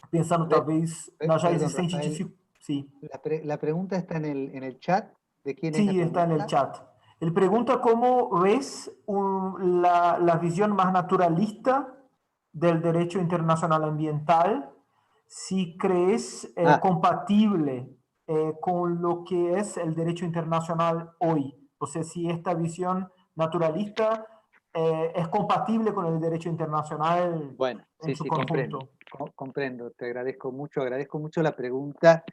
Pensando talvez na já Perdón, existente Rafael, dificuldade. Sí. la pregunta está en el chat. ¿De quién es la Sí, pregunta? está en el chat. Él pregunta cómo ves la visión más naturalista del derecho internacional ambiental, si crees compatible con lo que es el derecho internacional hoy. O sea, si esta visión naturalista es compatible con el derecho internacional bueno, en su conjunto. Comprendo, te agradezco mucho la pregunta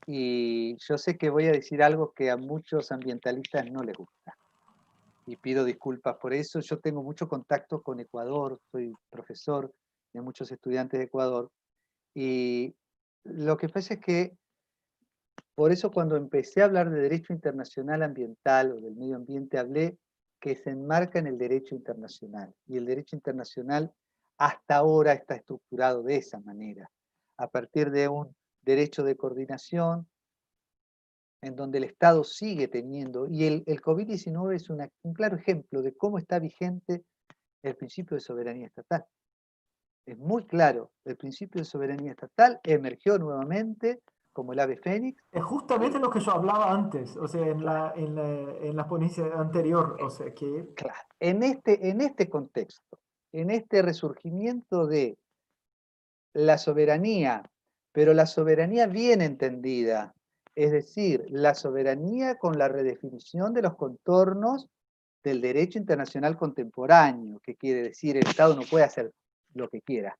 y yo sé que voy a decir algo que a muchos ambientalistas no les gusta. Y pido disculpas por eso. Yo tengo mucho contacto con Ecuador, soy profesor de muchos estudiantes de Ecuador. Y lo que pasa es que, por eso cuando empecé a hablar de derecho internacional ambiental o del medio ambiente, hablé que se enmarca en el derecho internacional. Y el derecho internacional hasta ahora está estructurado de esa manera, a partir de un derecho de coordinación, en donde el Estado sigue teniendo, y el COVID-19 es un claro ejemplo de cómo está vigente el principio de soberanía estatal. Es muy claro, el principio de soberanía estatal emergió nuevamente como el ave fénix. Es justamente lo que yo hablaba antes, o sea, en la ponencia anterior, o sea, que... Claro, en este contexto, en este resurgimiento de la soberanía, pero la soberanía bien entendida, es decir, la soberanía con la redefinición de los contornos del derecho internacional contemporáneo, que quiere decir el Estado no puede hacer lo que quiera.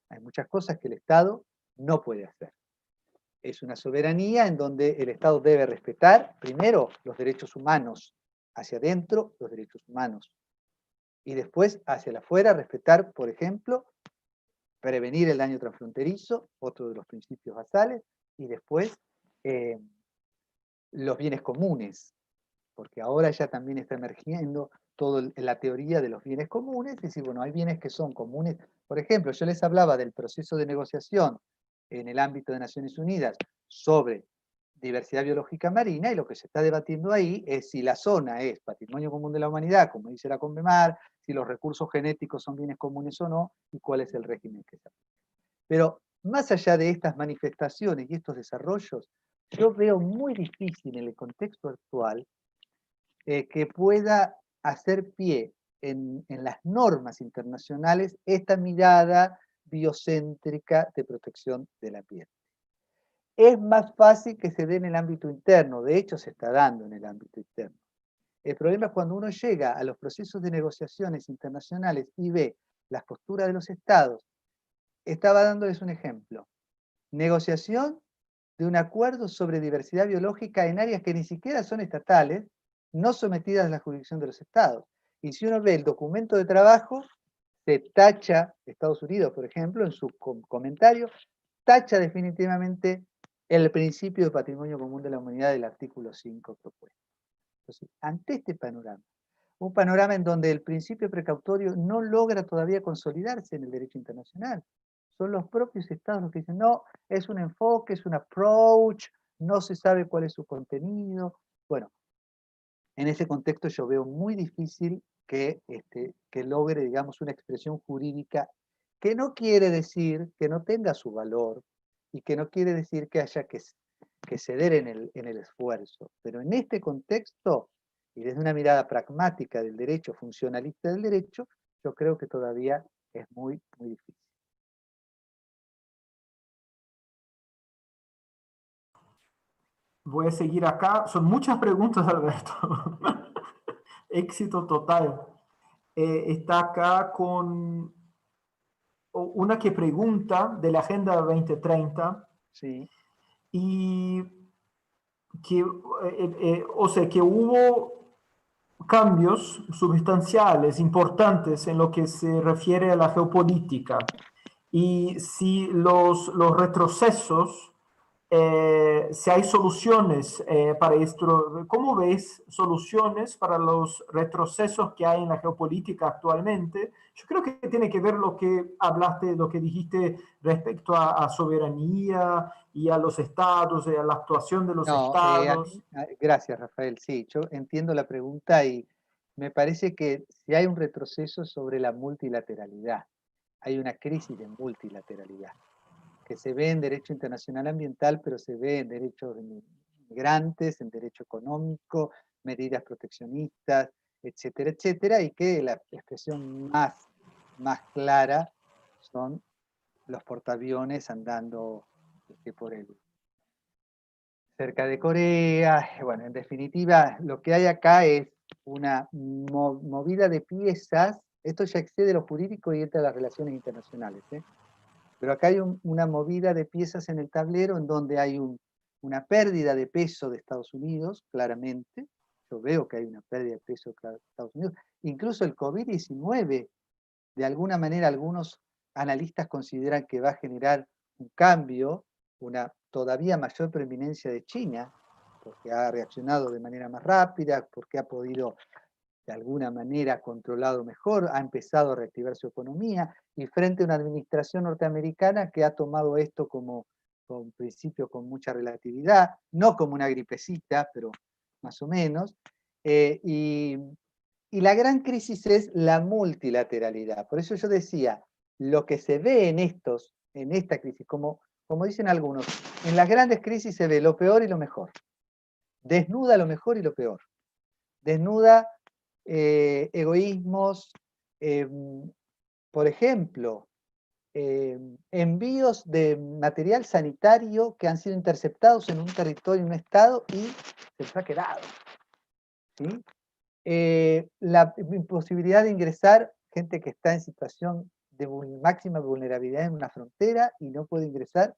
Hay muchas cosas que el Estado no puede hacer. Es una soberanía en donde el Estado debe respetar, primero, los derechos humanos, hacia adentro, los derechos humanos, y después, hacia el afuera, respetar, por ejemplo, prevenir el daño transfronterizo, otro de los principios basales, y después los bienes comunes, porque ahora ya también está emergiendo toda la teoría de los bienes comunes, es decir, bueno, hay bienes que son comunes. Por ejemplo, yo les hablaba del proceso de negociación en el ámbito de Naciones Unidas sobre diversidad biológica marina, y lo que se está debatiendo ahí es si la zona es patrimonio común de la humanidad, como dice la Convemar, si los recursos genéticos son bienes comunes o no, y cuál es el régimen que se aplica. Pero más allá de estas manifestaciones y estos desarrollos, yo veo muy difícil en el contexto actual que pueda hacer pie en las normas internacionales esta mirada biocéntrica de protección del ambiente. Es más fácil que se dé en el ámbito interno, de hecho se está dando en el ámbito interno. El problema es cuando uno llega a los procesos de negociaciones internacionales y ve las posturas de los estados. Estaba dándoles un ejemplo. Negociación de un acuerdo sobre diversidad biológica en áreas que ni siquiera son estatales, no sometidas a la jurisdicción de los estados. Y si uno ve el documento de trabajo, se tacha, Estados Unidos, por ejemplo, en su comentario, tacha definitivamente el principio de patrimonio común de la humanidad del artículo 5 propuesto. Entonces, ante este panorama, un panorama en donde el principio precautorio no logra todavía consolidarse en el derecho internacional, son los propios estados los que dicen, no, es un enfoque, es un approach, no se sabe cuál es su contenido. Bueno, en ese contexto yo veo muy difícil que logre, digamos, una expresión jurídica que no quiere decir que no tenga su valor y que no quiere decir que haya que ceder en el esfuerzo. Pero en este contexto, y desde una mirada pragmática del derecho, funcionalista del derecho, yo creo que todavía es muy, muy difícil. Voy a seguir acá. Son muchas preguntas, Alberto. Éxito total. Está acá con una que pregunta de la Agenda 2030. Sí. Y que, o sea, que hubo cambios sustanciales, importantes en lo que se refiere a la geopolítica. Y si los retrocesos, si hay soluciones para esto, ¿cómo ves soluciones para los retrocesos que hay en la geopolítica actualmente? Yo creo que tiene que ver lo que hablaste, lo que dijiste respecto a soberanía y a los estados, a la actuación de los estados. Gracias, Rafael. Sí, yo entiendo la pregunta y me parece que si hay un retroceso sobre la multilateralidad, hay una crisis de multilateralidad, que se ve en derecho internacional ambiental, pero se ve en derechos de migrantes, en derecho económico, medidas proteccionistas, etcétera, etcétera, y que la expresión más clara son los portaaviones andando por cerca de Corea. Bueno, en definitiva, lo que hay acá es una movida de piezas. Esto ya excede lo jurídico y entra a las relaciones internacionales, ¿eh? Pero acá hay una movida de piezas en el tablero en donde hay una pérdida de peso de Estados Unidos, claramente. Yo veo que hay una pérdida de peso de Estados Unidos. Incluso el COVID-19, de alguna manera, algunos analistas consideran que va a generar un cambio, una todavía mayor preeminencia de China, porque ha reaccionado de manera más rápida, porque ha podido de alguna manera controlado mejor, ha empezado a reactivar su economía, y frente a una administración norteamericana que ha tomado esto como principio con mucha relatividad, no como una gripecita, pero más o menos, y la gran crisis es la multilateralidad. Por eso yo decía, lo que se ve en esta crisis, como dicen algunos, en las grandes crisis se ve lo peor y lo mejor. Desnuda lo mejor y lo peor. Desnuda egoísmos, por ejemplo, envíos de material sanitario que han sido interceptados en un territorio, en un estado, y se les ha quedado, ¿sí? La imposibilidad de ingresar, gente que está en situación de máxima vulnerabilidad en una frontera y no puede ingresar.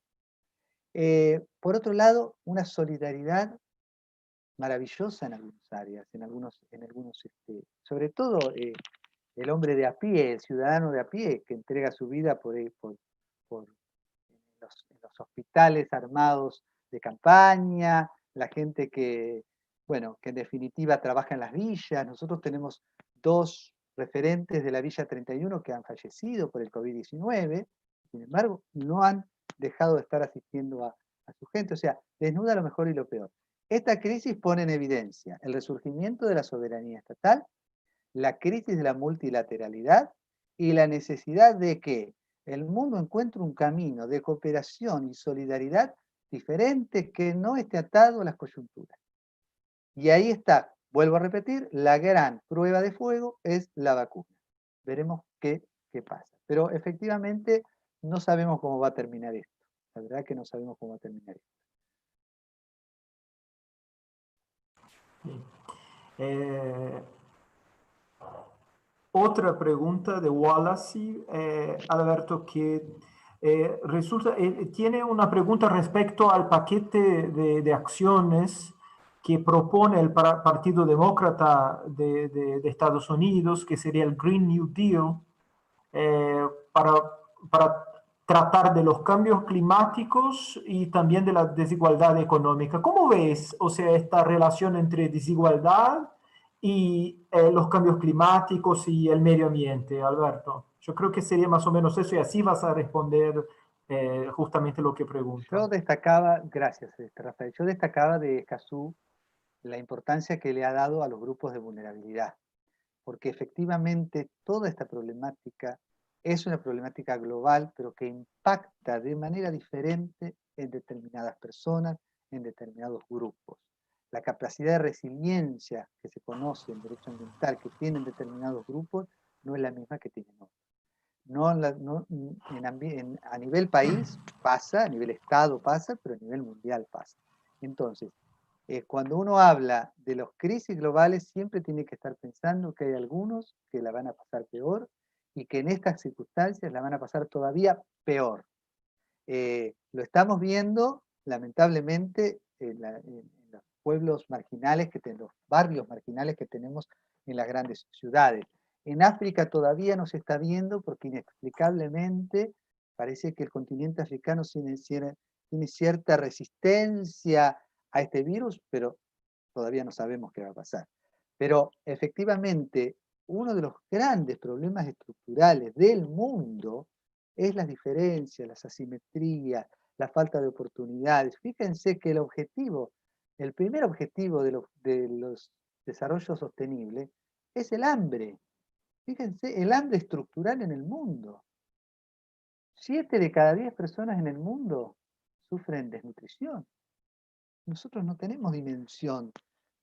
Por otro lado, una solidaridad maravillosa en algunas áreas, en algunos sobre todo el hombre de a pie, el ciudadano de a pie, que entrega su vida por los hospitales armados de campaña, la gente que en definitiva trabaja en las villas. Nosotros tenemos 2 referentes de la Villa 31 que han fallecido por el COVID-19, sin embargo, no han dejado de estar asistiendo a su gente. O sea, desnuda lo mejor y lo peor. Esta crisis pone en evidencia el resurgimiento de la soberanía estatal, la crisis de la multilateralidad y la necesidad de que el mundo encuentre un camino de cooperación y solidaridad diferente que no esté atado a las coyunturas. Y ahí está, vuelvo a repetir, la gran prueba de fuego es la vacuna. Veremos qué pasa. Pero efectivamente no sabemos cómo va a terminar esto. La verdad que no sabemos cómo va a terminar esto. Otra pregunta de Wallace, Alberto, que tiene una pregunta respecto al paquete de acciones que propone el Partido Demócrata de Estados Unidos, que sería el Green New Deal, para tratar de los cambios climáticos y también de la desigualdad económica. ¿Cómo ves, o sea, esta relación entre desigualdad y los cambios climáticos y el medio ambiente, Alberto? Yo creo que sería más o menos eso, y así vas a responder justamente lo que pregunto. Yo destacaba, gracias Rafael, yo destacaba de Escazú la importancia que le ha dado a los grupos de vulnerabilidad, porque efectivamente toda esta problemática es una problemática global, pero que impacta de manera diferente en determinadas personas, en determinados grupos. La capacidad de resiliencia que se conoce en derecho ambiental que tienen determinados grupos no es la misma que tienen otros. A nivel país pasa, a nivel Estado pasa, pero a nivel mundial pasa. Entonces, cuando uno habla de las crisis globales, siempre tiene que estar pensando que hay algunos que la van a pasar peor y que en estas circunstancias la van a pasar todavía peor. Lo estamos viendo, lamentablemente, en los pueblos marginales, en los barrios marginales que tenemos en las grandes ciudades. En África todavía no se está viendo porque inexplicablemente parece que el continente africano tiene cierta resistencia a este virus, pero todavía no sabemos qué va a pasar. Pero efectivamente, uno de los grandes problemas estructurales del mundo es las diferencias, las asimetrías, la falta de oportunidades. Fíjense que el primer objetivo de los desarrollos sostenibles es el hambre. Fíjense, el hambre estructural en el mundo. 7 de cada 10 personas en el mundo sufren desnutrición. Nosotros no tenemos dimensión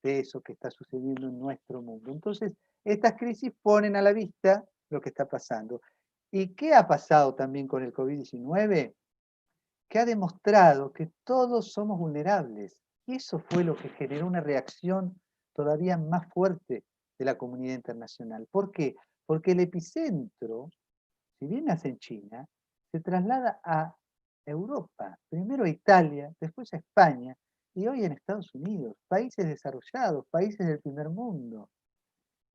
de eso que está sucediendo en nuestro mundo. Entonces, estas crisis ponen a la vista lo que está pasando. ¿Y qué ha pasado también con el COVID-19? Que ha demostrado que todos somos vulnerables. Y eso fue lo que generó una reacción todavía más fuerte de la comunidad internacional. ¿Por qué? Porque el epicentro, si bien nace en China, se traslada a Europa, primero a Italia, después a España, y hoy en Estados Unidos, países desarrollados, países del primer mundo,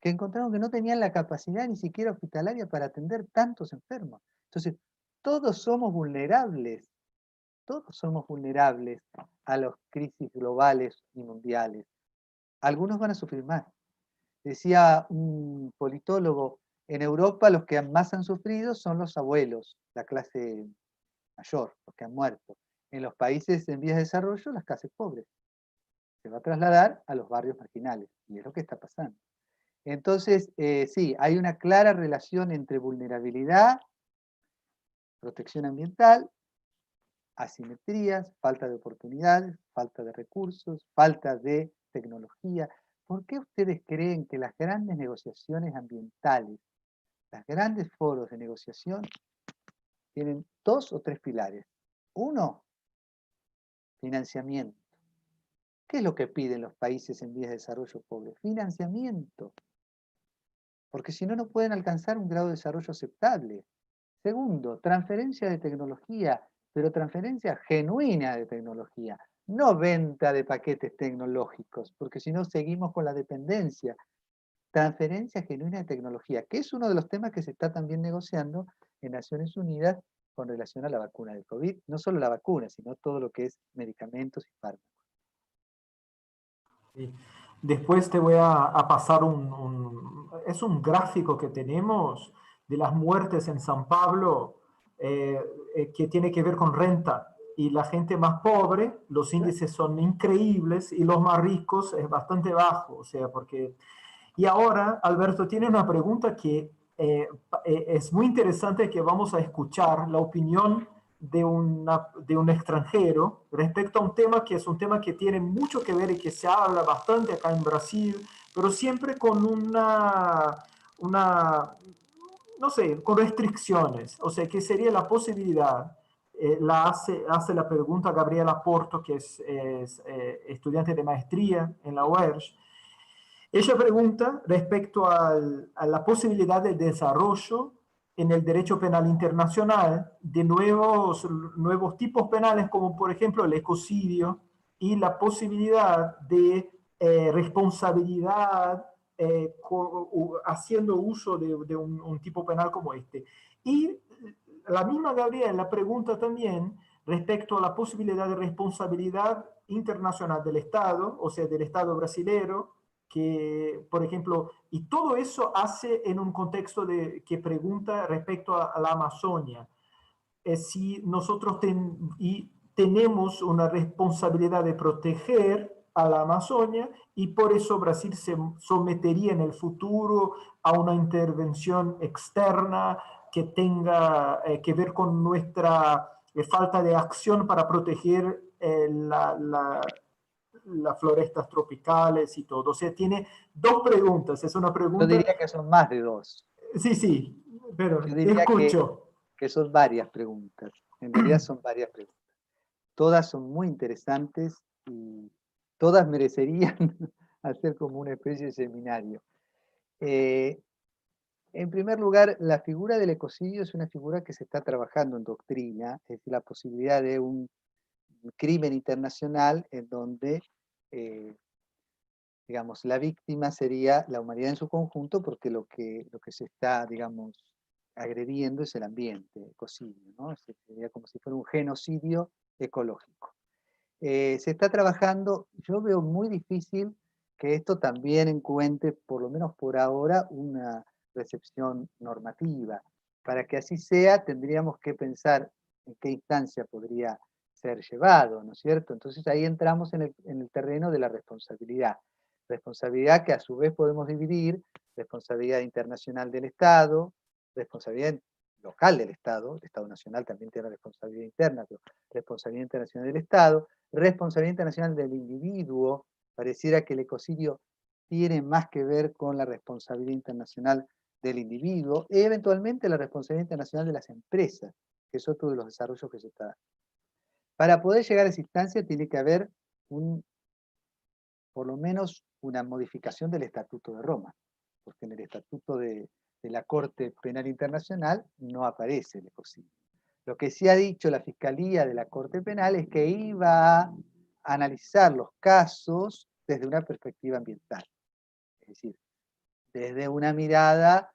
que encontraron que no tenían la capacidad ni siquiera hospitalaria para atender tantos enfermos. Entonces, todos somos vulnerables a las crisis globales y mundiales. Algunos van a sufrir más. Decía un politólogo, en Europa los que más han sufrido son los abuelos, la clase mayor, los que han muerto. En los países en vías de desarrollo, las clases pobres. Se va a trasladar a los barrios marginales, y es lo que está pasando. Entonces, sí, hay una clara relación entre vulnerabilidad, protección ambiental, asimetrías, falta de oportunidades, falta de recursos, falta de tecnología. ¿Por qué ustedes creen que las grandes negociaciones ambientales, los grandes foros de negociación, tienen 2 o 3 pilares? Uno, financiamiento. ¿Qué es lo que piden los países en vías de desarrollo pobres? Financiamiento. Porque si no, no pueden alcanzar un grado de desarrollo aceptable. Segundo, transferencia de tecnología, pero transferencia genuina de tecnología, no venta de paquetes tecnológicos, porque si no seguimos con la dependencia. Transferencia genuina de tecnología, que es uno de los temas que se está también negociando en Naciones Unidas con relación a la vacuna del COVID. No solo la vacuna, sino todo lo que es medicamentos y fármacos. Sí. Después te voy a pasar es un gráfico que tenemos de las muertes en San Pablo que tiene que ver con renta. Y la gente más pobre, los índices son increíbles y los más ricos es bastante bajo. O sea, porque... Y ahora, Alberto, tiene una pregunta que es muy interesante, que vamos a escuchar la opinión de un extranjero respecto a un tema que es un tema que tiene mucho que ver y que se habla bastante acá en Brasil, pero siempre con no sé, con restricciones. O sea, que sería la posibilidad, hace la pregunta Gabriela Porto, que es estudiante de maestría en la UERJ. Ella pregunta respecto a la posibilidad de desarrollo en el derecho penal internacional de nuevos tipos penales, como por ejemplo el ecocidio, y la posibilidad de responsabilidad haciendo uso de un tipo penal como este. Y la misma Gabriela pregunta también respecto a la posibilidad de responsabilidad internacional del Estado, o sea, del Estado brasilero, que, por ejemplo, y todo eso hace en un contexto que pregunta respecto a la Amazonia. Si nosotros tenemos una responsabilidad de proteger a la Amazonia y por eso Brasil se sometería en el futuro a una intervención externa que tenga que ver con nuestra falta de acción para proteger las florestas tropicales y todo. O sea, tiene dos preguntas. Es una Yo pregunta... diría que son más de dos. Sí, sí, pero Yo diría escucho. que son varias preguntas. En realidad son varias preguntas. Todas son muy interesantes y todas merecerían hacer como una especie de seminario. En primer lugar, la figura del ecocidio es una figura que se está trabajando en doctrina, es decir, la posibilidad de un crimen internacional en donde, digamos, la víctima sería la humanidad en su conjunto, porque lo que se está, digamos, agrediendo es el ambiente, ecocidio, ¿no? Sería como si fuera un genocidio ecológico. Se está trabajando, yo veo muy difícil que esto también encuentre, por lo menos por ahora, una recepción normativa. Para que así sea, tendríamos que pensar en qué instancia podría ser llevado, ¿no es cierto? Entonces ahí entramos en el terreno de la responsabilidad. Responsabilidad que a su vez podemos dividir, responsabilidad internacional del Estado, responsabilidad local del Estado, el Estado nacional también tiene responsabilidad interna, pero responsabilidad internacional del Estado, responsabilidad internacional del individuo. Pareciera que el ecocidio tiene más que ver con la responsabilidad internacional del individuo, y eventualmente la responsabilidad internacional de las empresas, que es otro de los desarrollos que se está dando. Para poder llegar a esa instancia tiene que haber por lo menos una modificación del Estatuto de Roma, porque en el Estatuto de la Corte Penal Internacional no aparece el ecocidio. Lo que sí ha dicho la Fiscalía de la Corte Penal es que iba a analizar los casos desde una perspectiva ambiental. Es decir, desde una mirada,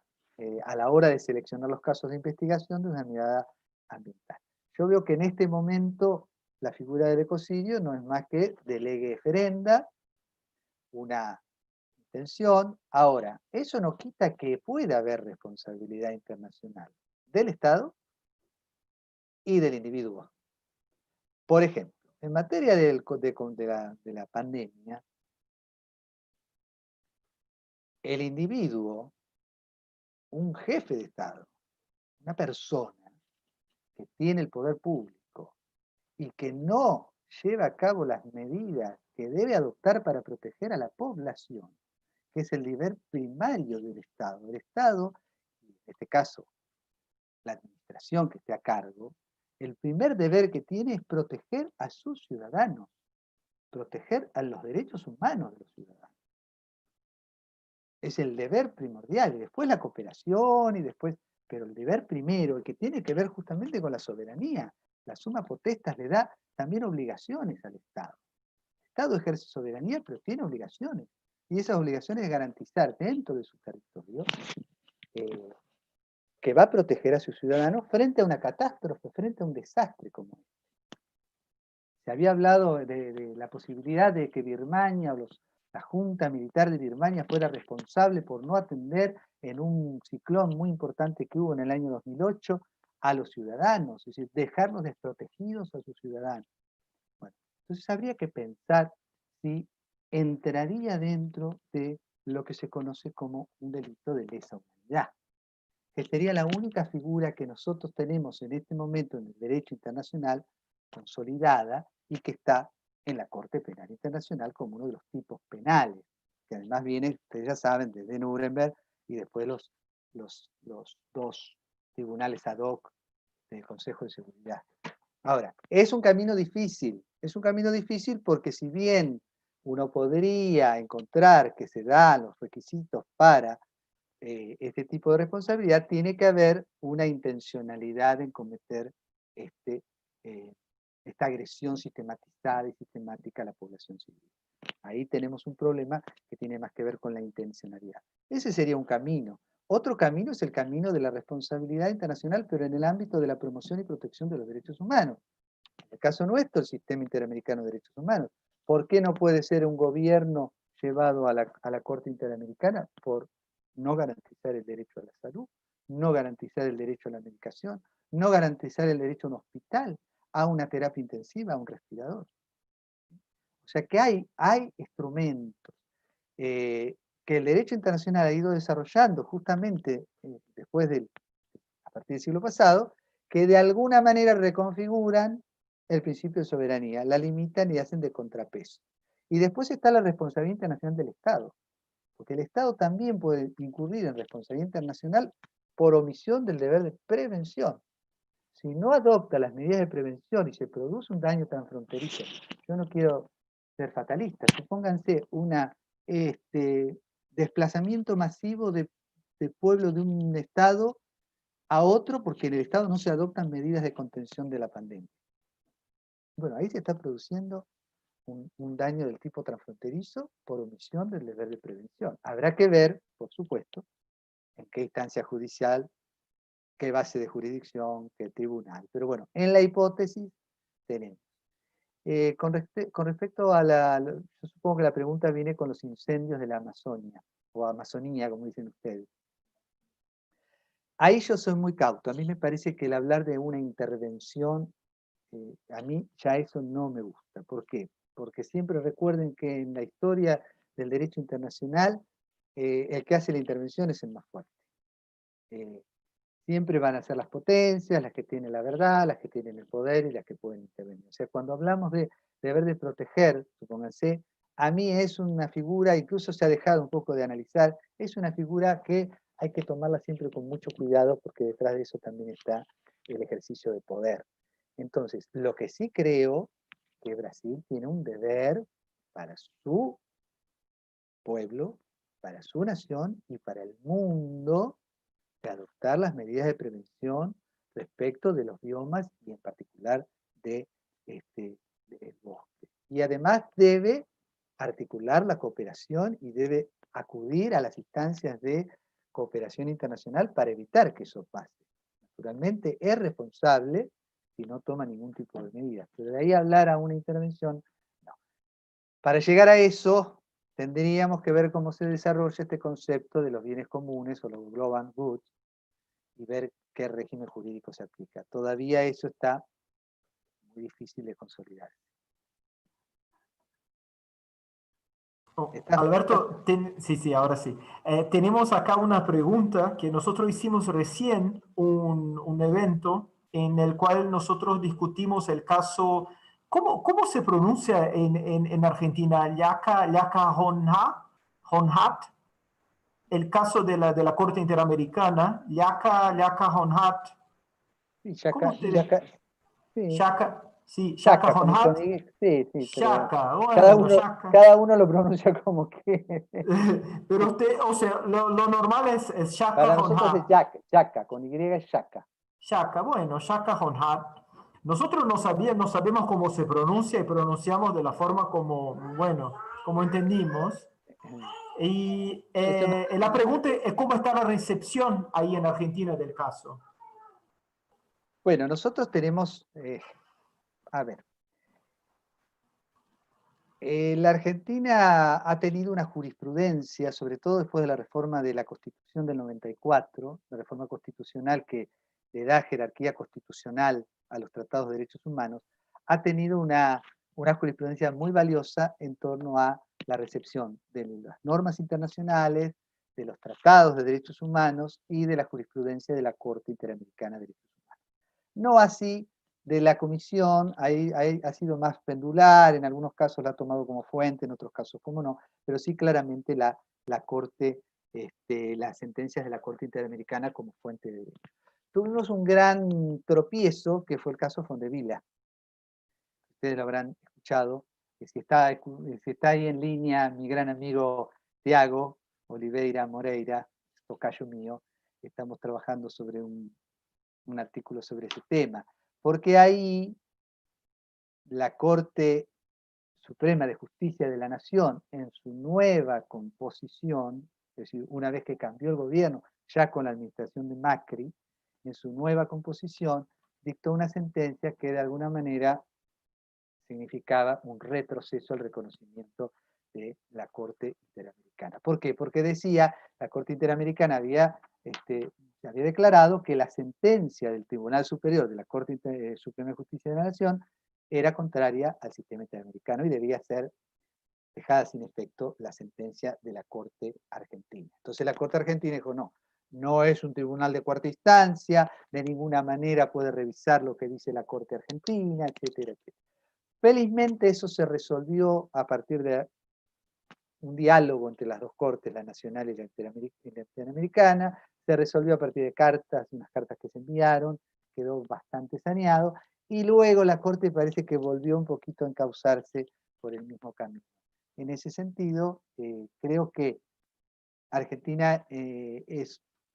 a la hora de seleccionar los casos de investigación, de una mirada ambiental. Yo veo que en este momento la figura del ecocidio no es más que de lege deferenda, una intención. Ahora, eso no quita que pueda haber responsabilidad internacional del Estado y del individuo. Por ejemplo, en materia de la pandemia, el individuo, un jefe de Estado, una persona que tiene el poder público y que no lleva a cabo las medidas que debe adoptar para proteger a la población, que es el deber primario del Estado. El Estado, en este caso, la administración que esté a cargo, el primer deber que tiene es proteger a sus ciudadanos, proteger a los derechos humanos de los ciudadanos. Es el deber primordial, y después la cooperación, y después, pero el deber primero, el que tiene que ver justamente con la soberanía. La suma potestas le da también obligaciones al Estado. El Estado ejerce soberanía, pero tiene obligaciones. Y esas obligaciones es garantizar dentro de su territorio que va a proteger a sus ciudadanos frente a una catástrofe, frente a un desastre como este. Se había hablado de la posibilidad de que Birmania o la Junta Militar de Birmania fuera responsable por no atender en un ciclón muy importante que hubo en el año 2008 a los ciudadanos, es decir, dejarnos desprotegidos a sus ciudadanos. Bueno, entonces habría que pensar si entraría dentro de lo que se conoce como un delito de lesa humanidad, que sería la única figura que nosotros tenemos en este momento en el derecho internacional consolidada y que está en la Corte Penal Internacional como uno de los tipos penales, que además viene, ustedes ya saben, desde Nuremberg y después los dos tribunales ad hoc del Consejo de Seguridad. Ahora, es un camino difícil porque si bien uno podría encontrar que se dan los requisitos para este tipo de responsabilidad, tiene que haber una intencionalidad en cometer esta agresión sistematizada y sistemática a la población civil. Ahí tenemos un problema que tiene más que ver con la intencionalidad. Ese sería un camino. Otro camino es el camino de la responsabilidad internacional, pero en el ámbito de la promoción y protección de los derechos humanos. En el caso nuestro, el Sistema Interamericano de Derechos Humanos. ¿Por qué no puede ser un gobierno llevado a la Corte Interamericana? Por no garantizar el derecho a la salud, no garantizar el derecho a la medicación, no garantizar el derecho a un hospital, a una terapia intensiva, a un respirador. O sea que hay instrumentos que el derecho internacional ha ido desarrollando justamente a partir del siglo pasado, que de alguna manera reconfiguran el principio de soberanía, la limitan y hacen de contrapeso. Y después está la responsabilidad internacional del Estado, porque el Estado también puede incurrir en responsabilidad internacional por omisión del deber de prevención. Si no adopta las medidas de prevención y se produce un daño transfronterizo, yo no quiero ser fatalista, supónganse un desplazamiento masivo de pueblo de un Estado a otro porque en el Estado no se adoptan medidas de contención de la pandemia. Bueno, ahí se está produciendo un daño del tipo transfronterizo por omisión del deber de prevención. Habrá que ver, por supuesto, en qué instancia judicial, qué base de jurisdicción, qué tribunal. Pero bueno, en la hipótesis tenemos. Con respecto a yo supongo que la pregunta viene con los incendios de la Amazonia, o Amazonía, como dicen ustedes. Ahí yo soy muy cauto. A mí me parece que el hablar de una intervención, a mí ya eso no me gusta. ¿Por qué? Porque siempre recuerden que en la historia del derecho internacional, el que hace la intervención es el más fuerte. Siempre van a ser las potencias, las que tienen la verdad, las que tienen el poder y las que pueden intervenir. O sea, cuando hablamos de deber de proteger, supónganse, a mí es una figura, incluso se ha dejado un poco de analizar, es una figura que hay que tomarla siempre con mucho cuidado porque detrás de eso también está el ejercicio de poder. Entonces, lo que sí creo que Brasil tiene un deber para su pueblo, para su nación y para el mundo de adoptar las medidas de prevención respecto de los biomas y en particular del bosque. Y además debe articular la cooperación y debe acudir a las instancias de cooperación internacional para evitar que eso pase. Naturalmente es responsable si no toma ningún tipo de medidas, pero de ahí hablar a una intervención, no. Para llegar a eso, tendríamos que ver cómo se desarrolla este concepto de los bienes comunes o los global goods y ver qué régimen jurídico se aplica. Todavía eso está muy difícil de consolidar. Alberto, sí, ahora sí. Tenemos acá una pregunta que nosotros hicimos recién un evento en el cual nosotros discutimos el caso, ¿cómo se pronuncia en Argentina? Yaca Honhat, el caso de la Corte Interamericana, Yaca Honhat. Sí, Yaca Honhat. Sí, pero Shaka, bueno, Shaka. cada uno lo pronuncia como que. Pero usted, o sea, lo normal es Shaka Para nosotros es Honhat. Yaca, con Y es Yaca. Shaka, bueno, Shaka Honhat. Nosotros no sabemos cómo se pronuncia y pronunciamos de la forma como, bueno, como entendimos. Y la pregunta es cómo está la recepción ahí en Argentina del caso. Bueno, nosotros tenemos, a ver, la Argentina ha tenido una jurisprudencia, sobre todo después de la reforma de la Constitución del 94, la reforma constitucional que le da jerarquía constitucional a los tratados de derechos humanos, ha tenido una jurisprudencia muy valiosa en torno a la recepción de las normas internacionales, de los tratados de derechos humanos y de la jurisprudencia de la Corte Interamericana de Derechos Humanos. No así de la comisión, ahí ha sido más pendular, en algunos casos la ha tomado como fuente, en otros casos como no, pero sí claramente la Corte, las sentencias de la Corte Interamericana como fuente de derecho. Tuvimos un gran tropiezo, que fue el caso Fondevila. Ustedes lo habrán escuchado, que si está ahí en línea mi gran amigo Tiago Oliveira Moreira, tocayo mío, estamos trabajando sobre un artículo sobre ese tema, porque ahí la Corte Suprema de Justicia de la Nación en su nueva composición, es decir, una vez que cambió el gobierno, ya con la administración de Macri, en su nueva composición, dictó una sentencia que de alguna manera significaba un retroceso al reconocimiento de la Corte Interamericana. ¿Por qué? Porque decía, la Corte Interamericana había declarado que la sentencia del Tribunal Superior de la Corte Suprema de Justicia de la Nación era contraria al sistema interamericano y debía ser dejada sin efecto la sentencia de la Corte Argentina. Entonces la Corte Argentina dijo, no, no es un tribunal de cuarta instancia, de ninguna manera puede revisar lo que dice la Corte Argentina, etcétera, etcétera. Felizmente eso se resolvió a partir de un diálogo entre las dos cortes, la nacional y la interamericana, se resolvió a partir de cartas, unas cartas que se enviaron, quedó bastante saneado, y luego la Corte parece que volvió un poquito a encauzarse por el mismo camino. En ese sentido, creo que Argentina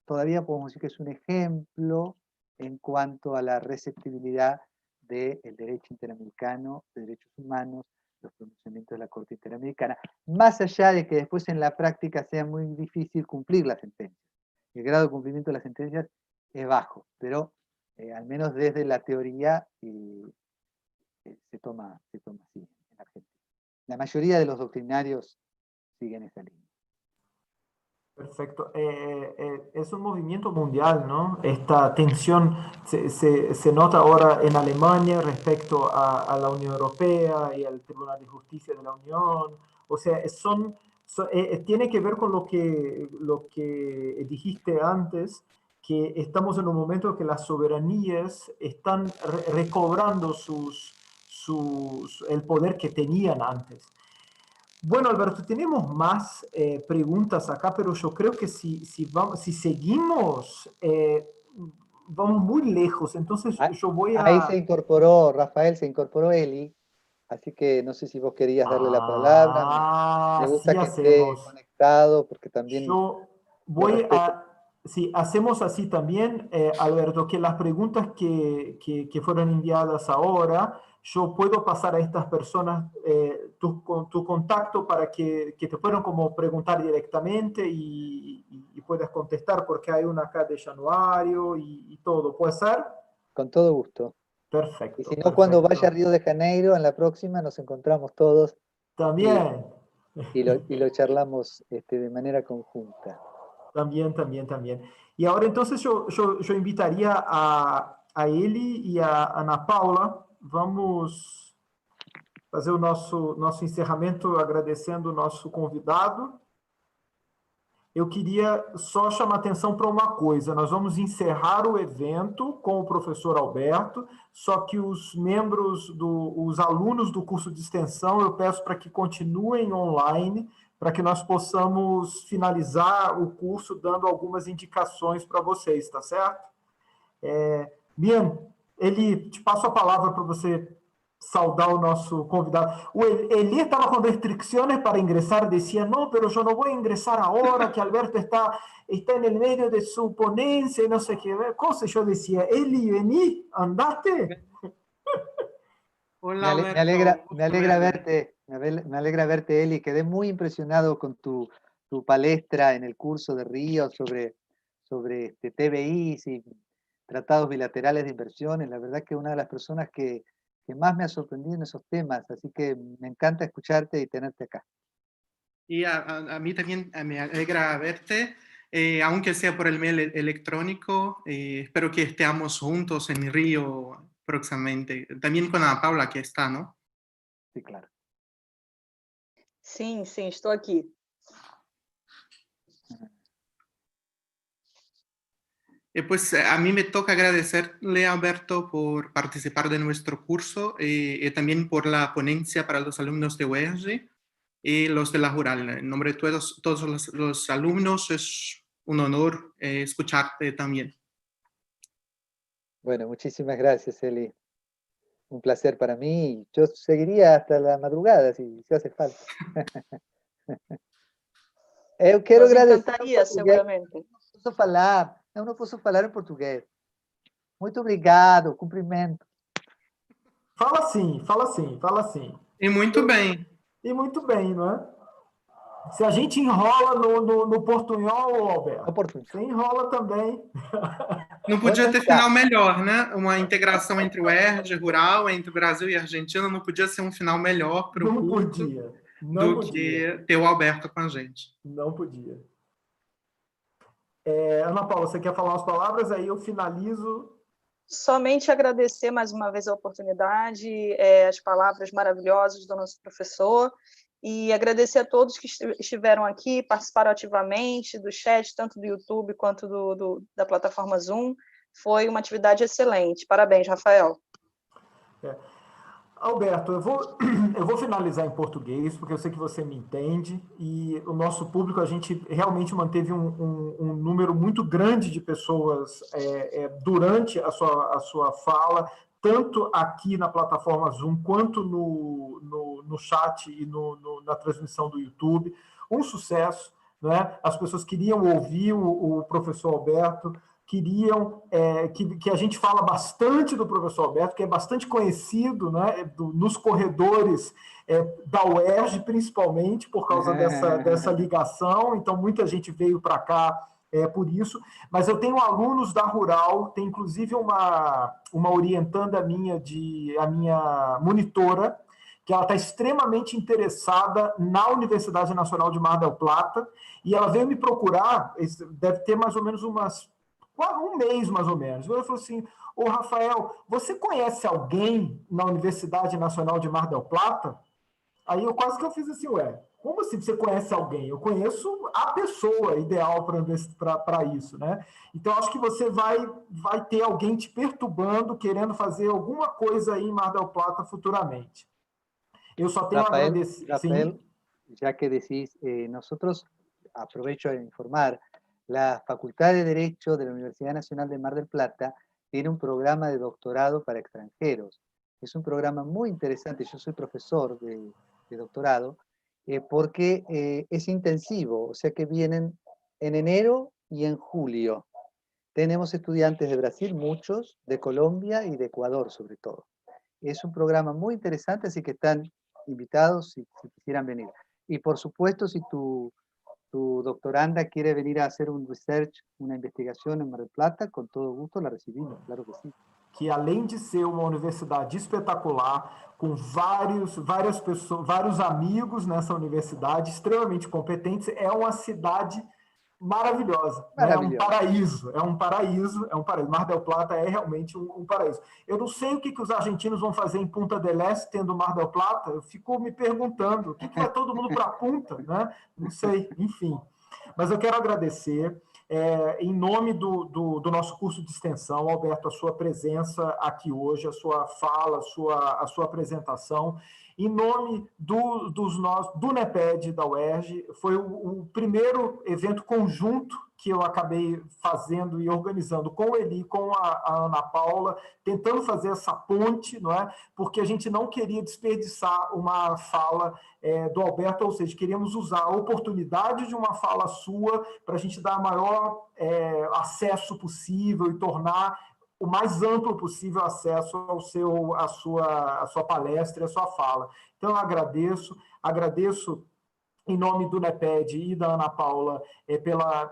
todavía podemos decir que es un ejemplo en cuanto a la receptibilidad del derecho interamericano, de derechos humanos, los pronunciamientos de la Corte Interamericana, más allá de que después en la práctica sea muy difícil cumplir las sentencias. El grado de cumplimiento de las sentencias es bajo, pero al menos desde la teoría se toma así en Argentina. La mayoría de los doctrinarios siguen esa línea. Perfecto. Es un movimiento mundial, ¿no? Esta tensión se nota ahora en Alemania respecto a la Unión Europea y al Tribunal de Justicia de la Unión. O sea, tiene que ver con lo que dijiste antes, que estamos en un momento en que las soberanías están recobrando el poder que tenían antes. Bueno, Alberto, tenemos más preguntas acá, pero yo creo que si seguimos, vamos muy lejos. Entonces yo voy a... Ahí se incorporó, Rafael, se incorporó Eli, así que no sé si vos querías darle la palabra. Me gusta Sí que esté hacemos. conectado, porque también Yo por voy respeto. a... Sí, hacemos así también, Alberto, que las preguntas que fueron enviadas ahora, yo puedo pasar a estas personas tu contacto para que te puedan como preguntar directamente y puedas contestar, porque hay una acá de Januario y todo. ¿Puede ser? Con todo gusto. Y si Perfecto, no, cuando vaya a perfecto. Río de Janeiro, en la próxima nos encontramos todos y, También. y lo charlamos de manera conjunta. También. Y ahora entonces yo invitaría a Eli y a Ana Paula. Vamos fazer o nosso encerramento agradecendo o nosso convidado. Eu queria só chamar atenção para uma coisa. Nós vamos encerrar o evento com o professor Alberto, só que os os alunos do curso de extensão, eu peço para que continuem online, para que nós possamos finalizar o curso dando algumas indicações para vocês, tá certo? Bien, Eli, te passo a palavra para você saudar o nosso convidado. O Eli estava com restrições para ingressar, dizia, não, pero eu não vou ingressar agora, que Alberto está no meio de sua ponência e não sei o que. Cosa eu dizia, Eli, vení, andate. Hola, Alberto. Me alegra verte, Eli. Quedé muy impresionado con tu palestra en el curso de Río sobre TBIs y tratados bilaterales de inversiones. La verdad que una de las personas que más me ha sorprendido en esos temas, así que me encanta escucharte y tenerte acá. Y a mí también me alegra verte, aunque sea por el mail electrónico. Espero que estemos juntos en Río próximamente. También con Ana Paula, que está, ¿no? Sí, claro. Sim, estou aqui. Pues a mí me toca agradecerle a Alberto por participar de nuestro curso y también por la ponencia para los alumnos de UERJ y los de la Jural. En nombre de todos los alumnos es un honor escucharte también. Bueno, muchísimas gracias, Eli. Un placer para mí. Yo seguiría hasta la madrugada si hace falta. Eu quero agradecer. Encantaria, seguramente. Não posso falar em português. Muito obrigado, cumprimento. Fala sim, fala sim, fala sim. E muito bem. E muito bem, não é? Se a gente enrola no portunhol, Alberto, você enrola também. Não podia ter final melhor, né? Uma integração entre o ERJ rural, entre Brasil e Argentina, não podia ser um final melhor para o Não curso podia. do que ter o Alberto com a gente. Não podia. Ana Paula, você quer falar umas palavras? Aí eu finalizo. Somente agradecer mais uma vez a oportunidade, as palavras maravilhosas do nosso professor, e agradecer a todos que estiveram aqui, participaram ativamente do chat, tanto do YouTube quanto da plataforma Zoom. Foi uma atividade excelente. Parabéns, Rafael. Alberto, eu vou finalizar em português, porque eu sei que você me entende, e o nosso público, a gente realmente manteve um número muito grande de pessoas durante a sua fala, tanto aqui na plataforma Zoom, quanto no chat e na transmissão do YouTube. Um sucesso, né? As pessoas queriam ouvir o professor Alberto, queriam que a gente fala bastante do professor Alberto, que é bastante conhecido, né, nos corredores da UERJ, principalmente por causa dessa ligação. Então, muita gente veio para cá por isso. Mas eu tenho alunos da Rural, tem inclusive uma orientanda minha, a minha monitora, que ela está extremamente interessada na Universidade Nacional de Mar del Plata, e ela veio me procurar, deve ter mais ou menos um mês, mais ou menos. Ela falou assim, ô Rafael, você conhece alguém na Universidade Nacional de Mar del Plata? Aí eu quase que eu fiz assim, como assim você conhece alguém? Eu conheço a pessoa ideal para isso, né? Então, acho que você vai ter alguém te perturbando, querendo fazer alguma coisa aí em Mar del Plata futuramente. Eu só tenho a agradecer. Rafael, ya que decís, nosotros, aprovecho de informar, la Facultad de Derecho de la Universidad Nacional de Mar del Plata tiene un programa de doctorado para extranjeros. Es un programa muy interesante, yo soy profesor de doctorado, porque es intensivo, o sea que vienen en enero y en julio. Tenemos estudiantes de Brasil, muchos, de Colombia y de Ecuador sobre todo. Es un programa muy interesante, así que están invitados si quisieran venir. Y por supuesto, si tu doctoranda quiere venir a hacer un research, una investigación en Mar del Plata, con todo gusto la recibimos, claro que sí. Que além de ser uma universidade espetacular, com várias pessoas, vários amigos nessa universidade, extremamente competentes, é uma cidade maravilhosa, né? É um paraíso. Mar del Plata é realmente um paraíso. Eu não sei o que os argentinos vão fazer em Punta del Este, tendo Mar del Plata, eu fico me perguntando, o que vai todo mundo para Punta, né? Não sei, enfim. Mas eu quero agradecer, em nome do nosso curso de extensão, Alberto, a sua presença aqui hoje, a sua fala, a sua apresentação. Em nome do NEPED da UERJ, foi o primeiro evento conjunto que eu acabei fazendo e organizando com o Eli, com a Ana Paula, tentando fazer essa ponte, não é? Porque a gente não queria desperdiçar uma fala do Alberto, ou seja, queríamos usar a oportunidade de uma fala sua para a gente dar maior acesso possível e tornar o mais amplo possível acesso à sua palestra e à sua fala. Então, eu agradeço em nome do NEPED e da Ana Paula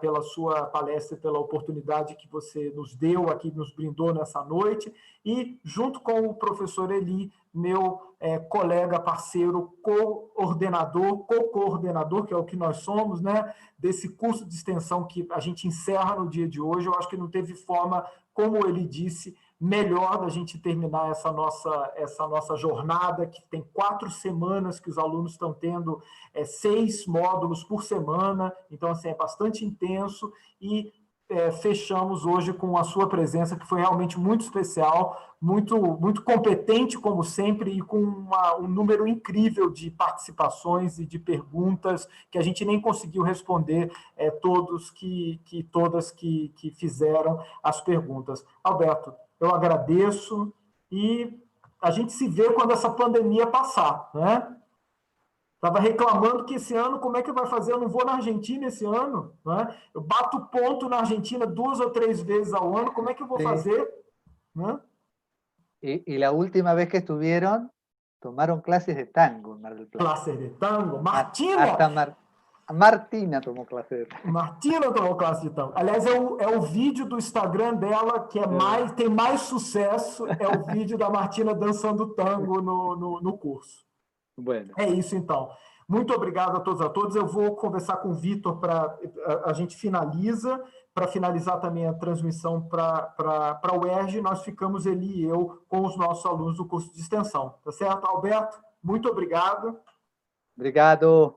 pela sua palestra, pela oportunidade que você nos deu aqui, nos brindou nessa noite, e junto com o professor Eli, meu colega, parceiro, co-coordenador, que é o que nós somos, né, desse curso de extensão que a gente encerra no dia de hoje. Eu acho que não teve forma, como ele disse, melhor da gente terminar essa nossa jornada, que tem 4 semanas que os alunos estão tendo 6 módulos por semana, então assim, é bastante intenso, e fechamos hoje com a sua presença, que foi realmente muito especial, muito, muito competente, como sempre, e com um número incrível de participações e de perguntas que a gente nem conseguiu responder todas que fizeram as perguntas. Alberto, eu agradeço e a gente se vê quando essa pandemia passar, né? Estava reclamando que esse ano, como é que vai fazer? Eu não vou na Argentina esse ano, né? Eu bato ponto na Argentina 2 ou 3 vezes ao ano, como é que eu vou fazer? ¿No? Y la última vez que estuvieron, tomaron clases de tango en Mar del Plata. Classe de tango. Martina! Hasta Martina tomou classe de tango. Martina tomou classe de tango. Aliás, é o vídeo do Instagram dela que tem mais sucesso, é o vídeo da Martina dançando tango no curso. Bueno. É isso, então. Muito obrigado a todos, a todos. Eu vou conversar com o Vitor para a gente finaliza, para finalizar também a transmissão para o UERJ. Nós ficamos, ele e eu, com os nossos alunos do curso de extensão. Tá certo, Alberto? Muito obrigado. Obrigado.